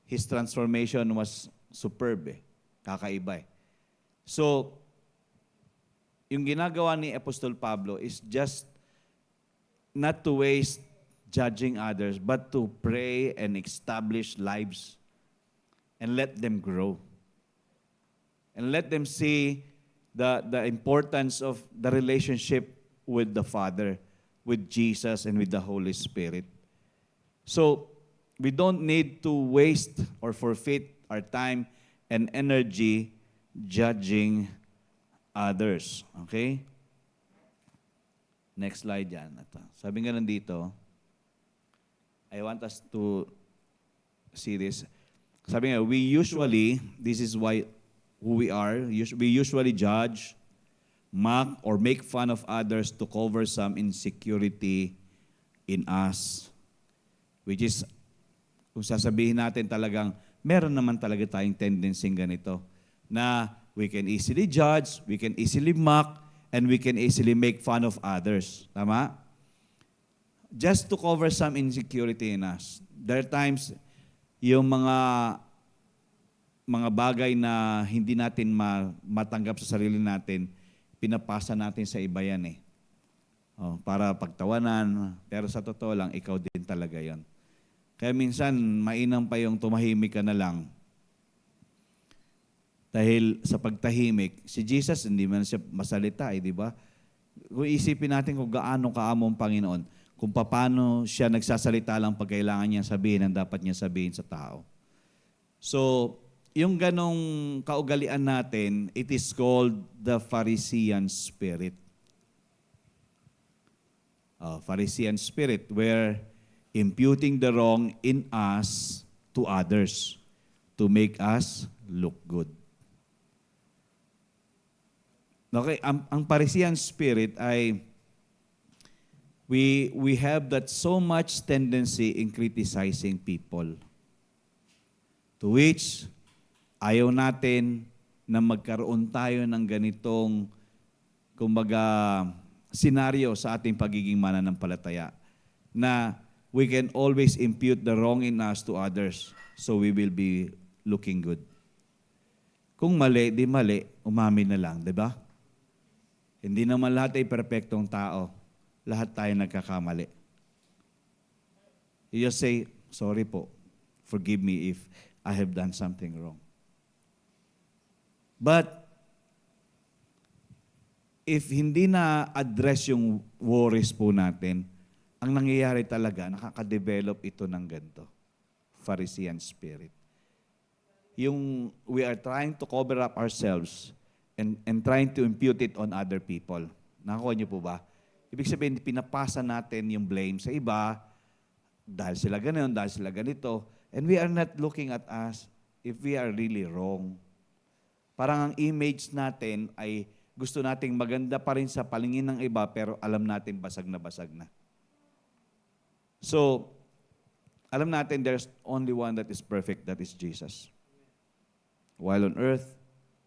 his transformation was superb eh. Kakaiba eh. So, yung ginagawa ni Apostol Pablo is just not to waste judging others, but to pray and establish lives and let them grow. And let them see the importance of the relationship with the Father, with Jesus, and with the Holy Spirit. So, we don't need to waste or forfeit our time and energy judging others. Okay? Next slide yan. Ito. Sabi nga nandito, I want us to see this. Sabi nga, this is who we are, we usually judge, mock, or make fun of others to cover some insecurity in us. Which is, kung sasabihin natin talagang, meron naman talaga tayong tendency ganito, na we can easily judge, we can easily mock, and we can easily make fun of others. Tama? Just to cover some insecurity in us. There are times, yung mga bagay na hindi natin matanggap sa sarili natin, pinapasa natin sa iba yan eh. Para pagtawanan, pero sa totoo lang, ikaw din talaga yon. Kaya minsan, mainam pa yung tumahimik ka na lang. Dahil sa pagtahimik, si Jesus hindi man siya masalita eh, di ba? Kung isipin natin kung gaano kaamong Panginoon, kung paano siya nagsasalita lang pag kailangan niya sabihin ang dapat niya sabihin sa tao. So, yung ganong kaugalian natin, it is called the Pharisee spirit. Pharisee spirit, where imputing the wrong in us to others to make us look good. Okay, ang Pharisee spirit ay we have that so much tendency in criticizing people, to which ayaw natin na magkaroon tayo ng ganitong, kumbaga, senaryo sa ating pagiging mananampalataya, na we can always impute the wrong in us to others so we will be looking good. Kung mali, di mali, umamin na lang, di ba? Hindi naman lahat ay perfectong tao. Lahat tayo nagkakamali. You just say, sorry po, forgive me if I have done something wrong. But, if hindi na address yung worries po natin, ang nangyayari talaga, nakaka-develop ito ng ganito. Pharisee spirit. Yung we are trying to cover up ourselves and trying to impute it on other people. Nakakuha niyo po ba? Ibig sabihin, pinapasa natin yung blame sa iba, dahil sila ganun, dahil sila ganito, and we are not looking at us if we are really wrong. Parang ang image natin ay gusto nating maganda pa rin sa palingin ng iba, pero alam natin basag na basag na. So, alam natin there's only one that is perfect, that is Jesus. While on earth,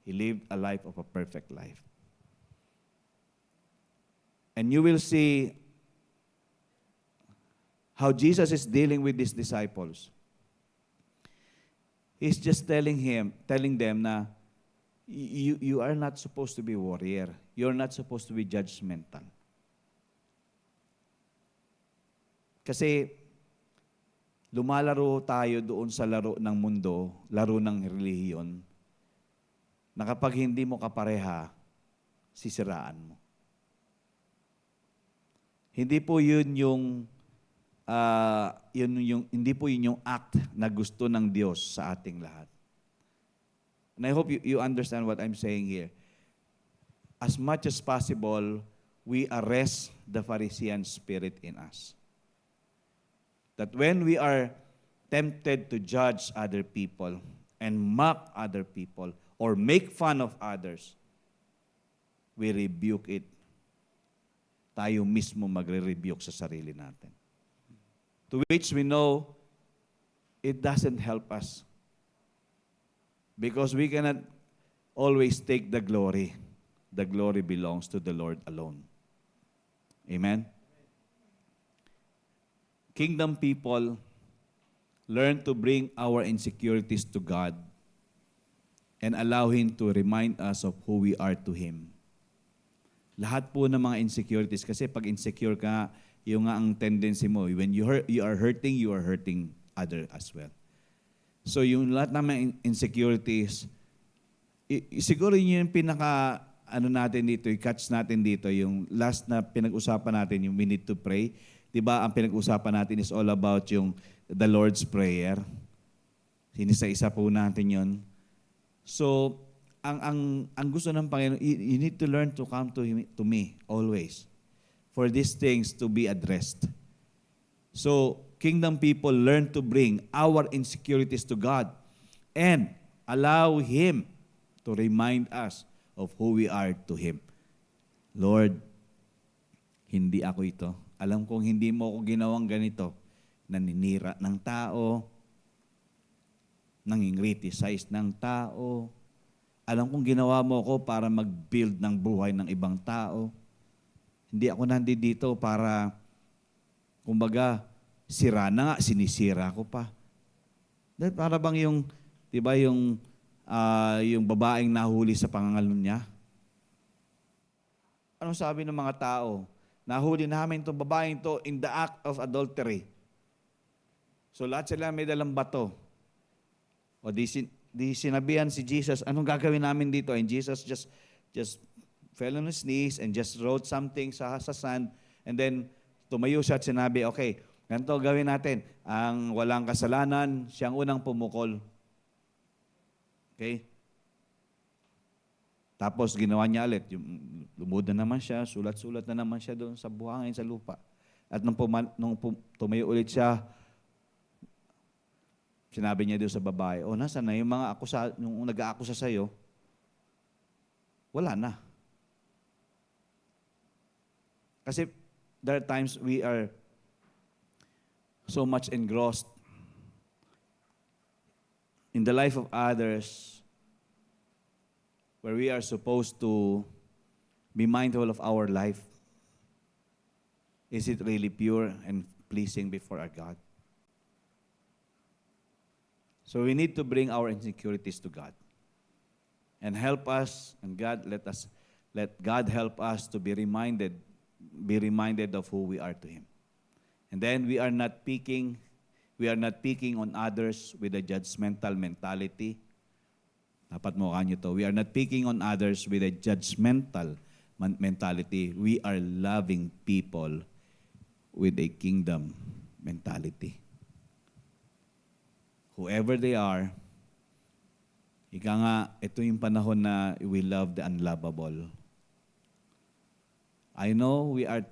He lived a life of a perfect life. And you will see how Jesus is dealing with these disciples. He's just telling them na, you are not supposed to be warrior. You're not supposed to be judgmental. Kasi lumalaro tayo doon sa laro ng mundo, laro ng relihiyon, na kapag hindi mo kapareha, sisiraan mo. Hindi po yun yung hindi po yun yung act na gusto ng Diyos sa ating lahat. And I hope you understand what I'm saying here. As much as possible, we arrest the Pharisee spirit in us. That when we are tempted to judge other people and mock other people or make fun of others, we rebuke it. Tayo mismo magre-rebuke sa sarili natin. To which we know, it doesn't help us. Because we cannot always take the glory. The glory belongs to the Lord alone. Amen? Kingdom people learn to bring our insecurities to God and allow Him to remind us of who we are to Him. Lahat po ng mga insecurities, kasi pag insecure ka, yung nga ang tendency mo, when you are hurting other as well. So yung lahat ng mga insecurities, siguro yun yung pinaka, natin dito, i-catch natin dito, yung last na pinag-usapan natin, yung we need to pray. Diba, ang pinag-usapan natin is all about yung the Lord's Prayer. Sinisa-isa po natin yun. So, ang gusto ng Panginoon, you need to learn to come to me always for these things to be addressed. So, kingdom people learn to bring our insecurities to God and allow Him to remind us of who we are to Him. Lord, hindi ako ito. Alam kong hindi mo ako ginawang ganito. Naninira ng tao, nanging-criticize ng tao. Alam kong ginawa mo ako para mag-build ng buhay ng ibang tao. Hindi ako nandito para, kumbaga, sira na nga, sinisira ko pa. Dahil para bang yung, di ba, yung babaeng nahuli sa pangangalan niya? Anong sabi ng mga tao? Nahuli namin itong babaeng to in the act of adultery. So lahat sila may dalang bato. O di sinabihan si Jesus, anong gagawin namin dito? And Jesus just fell on his knees and just wrote something sa sand. And then tumayo siya at sinabi, okay, ganito gawin natin. Ang walang kasalanan, siyang unang pumukol. Okay? Tapos ginawa niya ulit. Lumod na naman siya, sulat-sulat na naman siya doon sa buhangin, sa lupa. At nung tumayo ulit siya, sinabi niya doon sa babae, nasaan na yung mga yung nag-aakusa sa'yo? Wala na. Kasi there are times we are so much engrossed in the life of others where we are supposed to be mindful of our life. Is it really pure and pleasing before our God? So we need to bring our insecurities to God and help us, and let God help us to be reminded of who we are to Him. And then we are not picking on others with a judgmental mentality. Dapat mukha nyo to. We are not picking on others with a judgmental mentality. We are loving people with a kingdom mentality. Whoever they are, ika nga, ito yung panahon na we love the unlovable. I know we are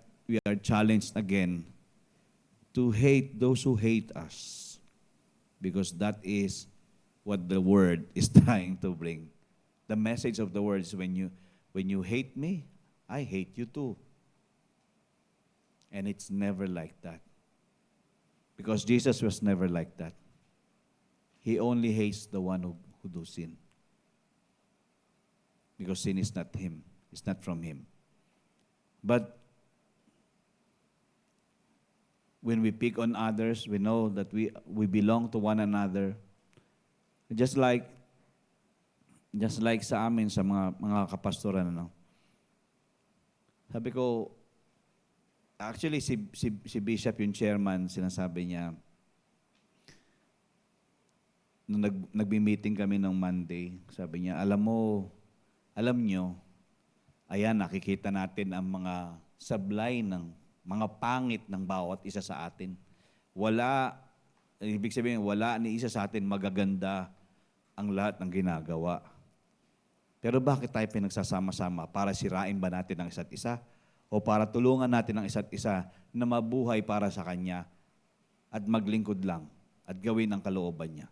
challenged again to hate those who hate us because that is what the word is trying to bring. The message of the word is when you hate me, I hate you too. And it's never like that. Because Jesus was never like that. He only hates the one who do sin. Because sin is not him. It's not from him. But when we pick on others, we know that we belong to one another. Just like sa amin, sa mga kapastoran, Sabi ko, actually si Bishop yung chairman, sinasabi niya, nung nagbi-meeting kami ng Monday, sabi niya, alam nyo, ayan, nakikita natin ang mga sablay ng mga pangit ng bawat isa sa atin. Wala, ibig sabihin, wala ni isa sa atin magaganda ang lahat ng ginagawa. Pero bakit tayo pinagsasama-sama? Para sirain ba natin ang isa't isa? O para tulungan natin ang isa't isa na mabuhay para sa Kanya at maglingkod lang at gawin ang kalooban niya?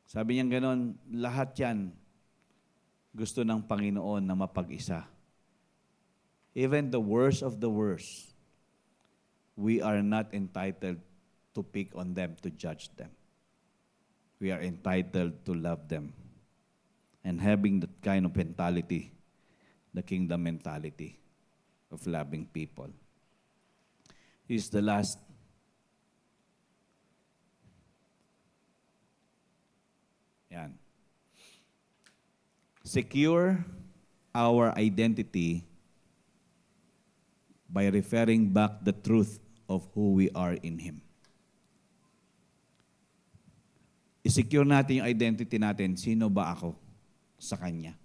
Sabi niya ganon, lahat yan gusto ng Panginoon na mapag-isa. Even the worst of the worst, we are not entitled to pick on them, to judge them. We are entitled to love them. And having that kind of mentality, the kingdom mentality of loving people. Is the last. Yan. Secure our identity by referring back the truth of who we are in Him. I-secure natin yung identity natin. Sino ba ako sa Kanya?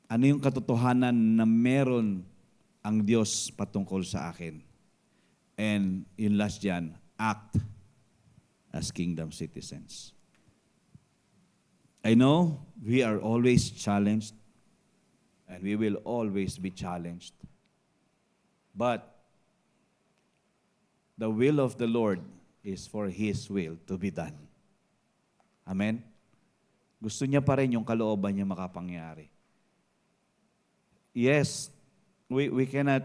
Ano yung katotohanan na meron ang Diyos patungkol sa akin? And yung last dyan, act as kingdom citizens. I know we are always challenged and we will always be challenged. But the will of the Lord is for His will to be done. Amen? Gusto niya pa rin yung kalooban niya makapangyari. Yes, we cannot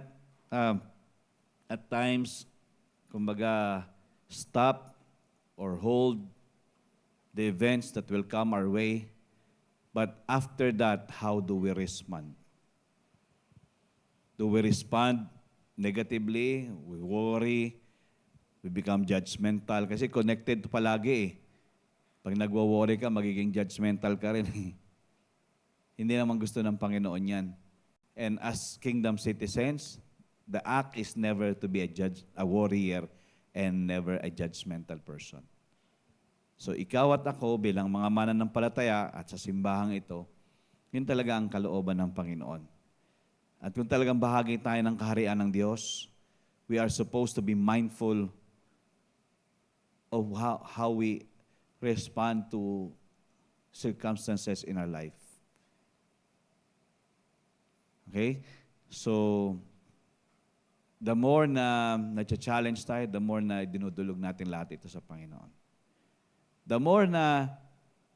at times, kumbaga, stop or hold the events that will come our way. But after that, how do we respond? Do we respond negatively? We worry? We become judgmental? Kasi connected palagi eh. Pag nagwo-worry ka, magiging judgmental ka rin eh. Hindi naman gusto ng Panginoon yan. And as kingdom citizens, the act is never to be a warrior and never a judgmental person. So ikaw at ako bilang mga mananampalataya at sa simbahang ito, yun talaga ang kalooban ng Panginoon. At kung talagang bahagi tayo ng kaharian ng Diyos, we are supposed to be mindful of how we respond to circumstances in our life. Okay? So, the more na na-challenge tayo, the more na dinudulog natin lahat ito sa Panginoon. The more na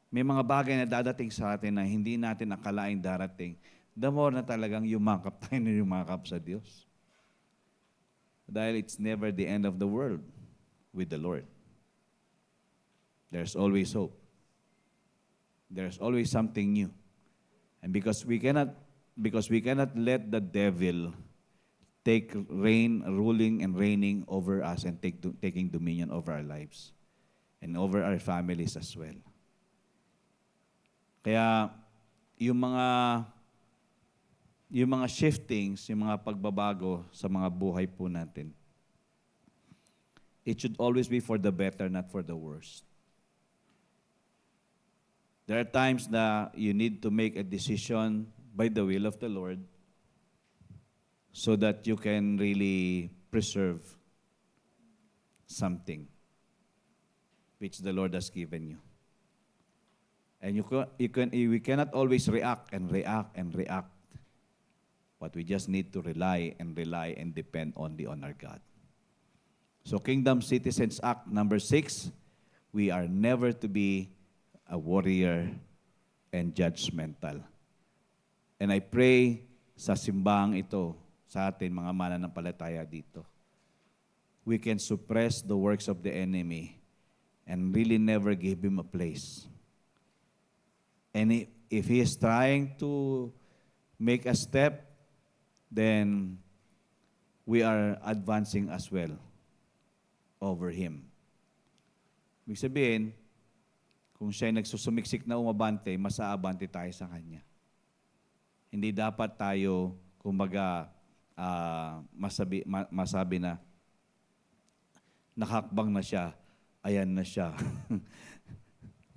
may mga bagay na dadating sa atin na hindi natin akalaing darating, the more na talagang yumakap tayo na yumakap sa Diyos. Dahil it's never the end of the world with the Lord. There's always hope. There's always something new. And because we cannot let the devil take ruling and reigning over us and taking dominion over our lives and over our families as well. Kaya yung mga shiftings, yung mga pagbabago sa mga buhay po natin, it should always be for the better, not for the worse. There are times that you need to make a decision by the will of the Lord so that you can really preserve something which the Lord has given you. And we cannot always react and react and react. But we just need to rely and depend only on our God. So Kingdom Citizens Act number 6, we are never to be a warrior and judgmental. And I pray sa simbahang ito, sa atin mga mananampalataya dito, we can suppress the works of the enemy and really never give him a place. And if he is trying to make a step, then we are advancing as well over him. Ibig sabihin, kung siya'y nagsusumiksik na umabante, mas aabante tayo sa kanya. Hindi dapat tayo, kumbaga, masabi na, nakakbang na siya, ayan na siya.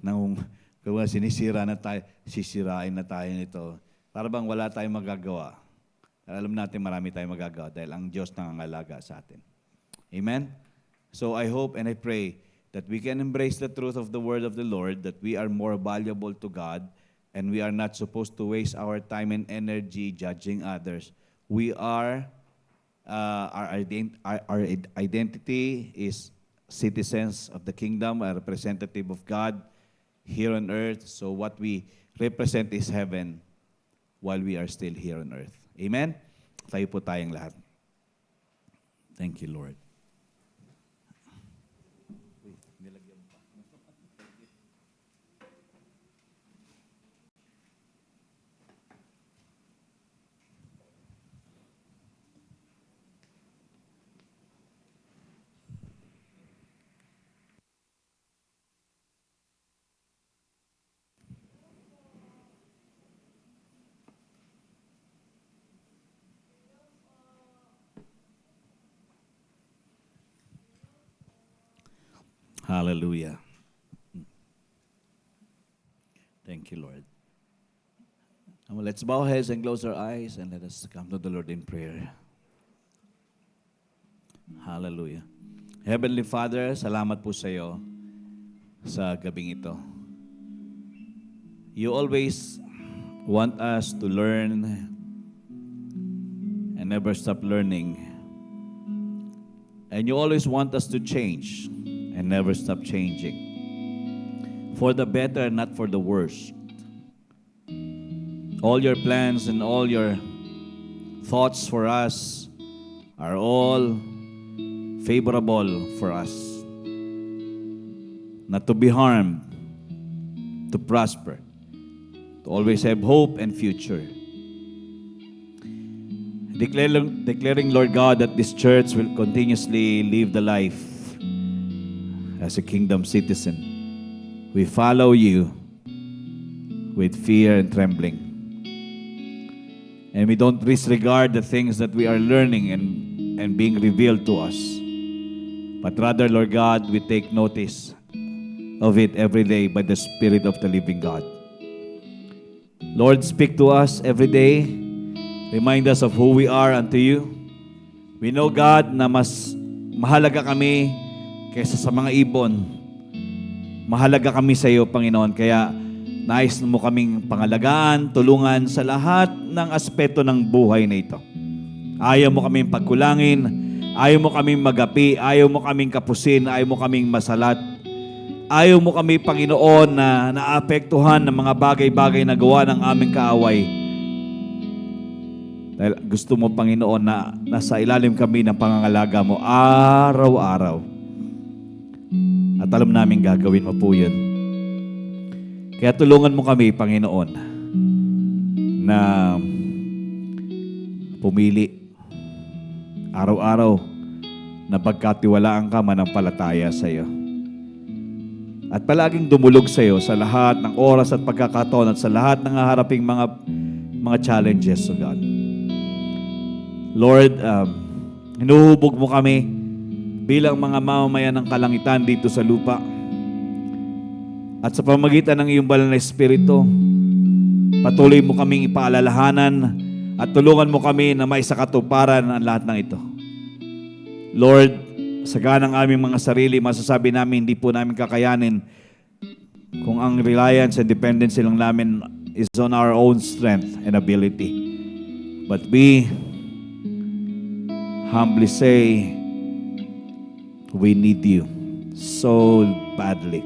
Kung sinisira na tayo, sisirain na tayo nito. Para bang wala tayong magagawa. Alam natin marami tayong magagawa dahil ang Diyos nangangalaga sa atin. Amen? So I hope and I pray that we can embrace the truth of the word of the Lord, that we are more valuable to God, and we are not supposed to waste our time and energy judging others. We are, our identity is citizens of the kingdom, a representative of God here on earth. So what we represent is heaven while we are still here on earth. Amen? Tayo po tayong lahat. Thank you, Lord. Hallelujah. Thank you, Lord. Let's bow our heads and close our eyes and let us come to the Lord in prayer. Hallelujah. Heavenly Father, salamat po sa iyo sa gabing ito. You always want us to learn and never stop learning. And you always want us to change and never stop changing. For the better, not for the worse. All your plans and all your thoughts for us are all favorable for us. Not to be harmed, to prosper, to always have hope and future. Declaring, Lord God, that this church will continuously live the life as a kingdom citizen. We follow you with fear and trembling. And we don't disregard the things that we are learning and being revealed to us. But rather, Lord God, we take notice of it every day by the Spirit of the living God. Lord, speak to us every day. Remind us of who we are unto you. We know, God, na mas mahalaga kami kaysa sa mga ibon. Mahalaga kami sa iyo, Panginoon. Kaya nais mo kaming pangalagaan, tulungan sa lahat ng aspeto ng buhay na ito. Ayaw mo kaming pagkulangin, ayaw mo kaming magapi, ayaw mo kaming kapusin, ayaw mo kaming masalat. Ayaw mo kami, Panginoon, na naapektuhan ng mga bagay-bagay na gawa ng aming kaaway. Dahil gusto mo, Panginoon, na nasa ilalim kami ng pangangalaga mo araw-araw. At alam namin gagawin mo po yun. Kaya tulungan mo kami, Panginoon, na pumili araw-araw na pagkatiwalaan ka manampalataya sa iyo. At palaging dumulog sa iyo sa lahat ng oras at pagkakataon at sa lahat ng haharaping mga challenges, O God. Lord, hinuhubog mo kami bilang mga mamamayan ng kalangitan dito sa lupa. At sa pamagitan ng iyong banal na Espiritu, patuloy mo kaming ipaalalahanan at tulungan mo kami na maisakatuparan ang lahat ng ito. Lord, sa ganang aming mga sarili, masasabi namin hindi po namin kakayanin kung ang reliance and dependency lang namin is on our own strength and ability. But we humbly say, we need you so badly.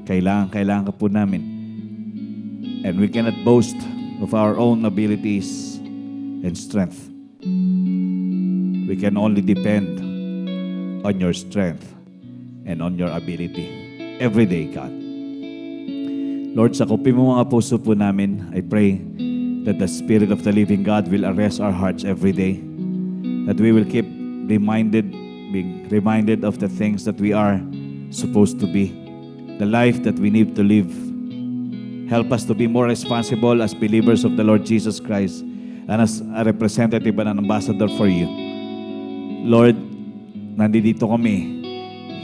Kailangan ka po namin. And we cannot boast of our own abilities and strength. We can only depend on your strength and on your ability. Every day, God. Lord, sakupin mo mga puso po namin. I pray that the Spirit of the living God will arrest our hearts every day. That we will keep being reminded of the things that we are supposed to be, the life that we need to live. Help us to be more responsible as believers of the Lord Jesus Christ and as a representative and an ambassador for you. Lord, nandito kami.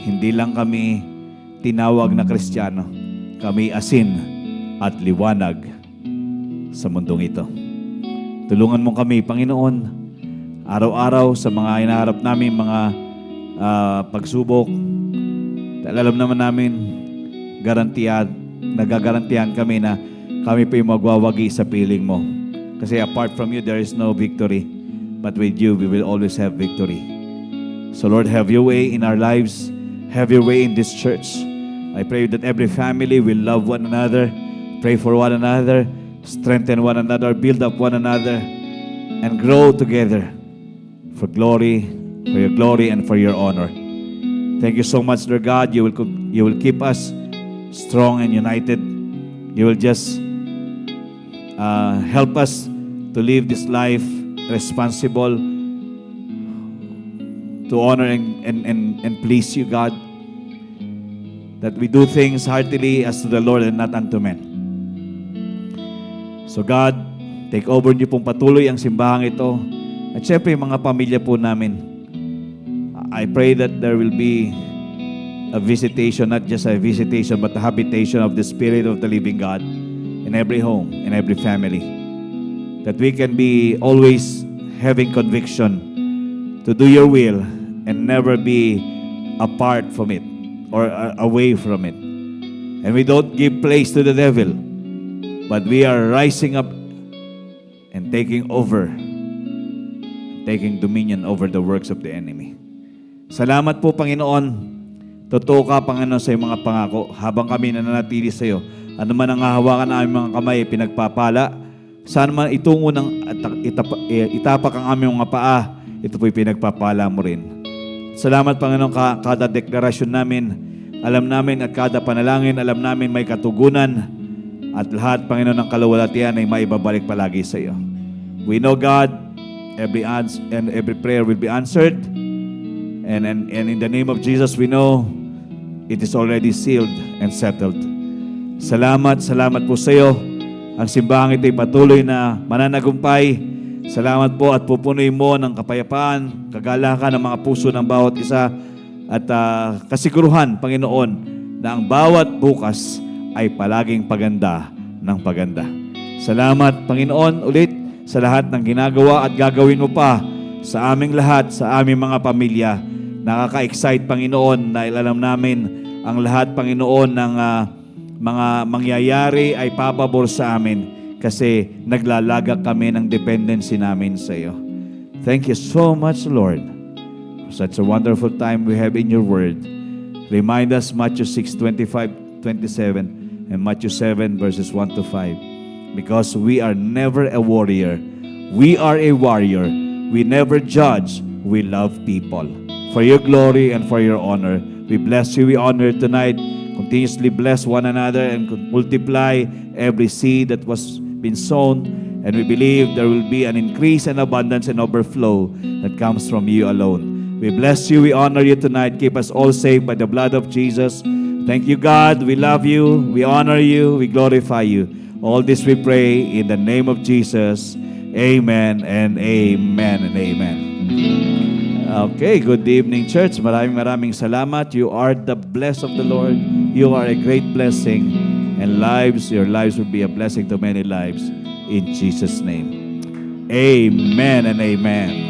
Hindi lang kami tinawag na Kristiyano. Kami asin at liwanag sa mundong ito. Tulungan mo kami, Panginoon, araw-araw sa mga inaharap namin, mga pagsubok. Alam naman namin, nagagarantiyan kami na kami pa yung magwawagi sa piling mo. Kasi apart from you, there is no victory. But with you, we will always have victory. So Lord, have your way in our lives. Have your way in this church. I pray that every family will love one another, pray for one another, strengthen one another, build up one another, and grow together for your glory and for your honor. Thank you so much, Lord God. You will keep us strong and united. You will just help us to live this life responsible, to honor and please you, God. That we do things heartily as to the Lord and not unto men. So God, take over niyo pong patuloy ang simbahang ito. At syempre, yung mga pamilya po namin. I pray that there will be a visitation, not just a visitation, but a habitation of the Spirit of the living God in every home, in every family. That we can be always having conviction to do your will and never be apart from it or away from it. And we don't give place to the devil, but we are rising up and taking dominion over the works of the enemy. Salamat po, Panginoon. Totoo ka, Panginoon, sa iyong mga pangako. Habang kami nananatili sa iyo, ano man ang hahawakan ng aming mga kamay, pinagpapala. Saan man itungo itapak ang aming mga paa, ito po'y pinagpapala mo rin. Salamat, Panginoon, kada deklarasyon namin, alam namin at kada panalangin, alam namin may katugunan at lahat, Panginoon, ng kaluwalhatian ay maibabalik palagi sa iyo. We know, God, every prayer will be answered. And in the name of Jesus, we know it is already sealed and settled. Salamat po sa iyo. Ang simbahang ito'y patuloy na mananagumpay. Salamat po at pupunuin mo ng kapayapaan, kagalakan ng mga puso ng bawat isa at kasiguruhan, Panginoon, na ang bawat bukas ay palaging paganda ng paganda. Salamat, Panginoon, ulit sa lahat ng ginagawa at gagawin mo pa sa aming lahat, sa aming mga pamilya. Nakaka-excite, Panginoon, dahil alam namin ang lahat, Panginoon, ng mga mangyayari ay pabor sa amin kasi naglalagak kami ng dependency namin sa iyo. Thank you so much, Lord, for such a wonderful time we have in your word. Remind us Matthew 6:25-27 and Matthew 7 verses 1 to 5. Because we are never a warrior. We are a warrior. We never judge. We love people. For your glory and for your honor. We bless you, we honor tonight. Continuously bless one another and multiply every seed that was been sown. And we believe there will be an increase and abundance and overflow that comes from you alone. We bless you, we honor you tonight. Keep us all safe by the blood of Jesus. Thank you, God. We love you, we honor you, we glorify you. All this we pray in the name of Jesus. Amen and amen and amen. Okay, good evening, church. Maraming salamat. You are the blessed of the Lord. You are a great blessing. And your lives will be a blessing to many lives. In Jesus' name. Amen and amen.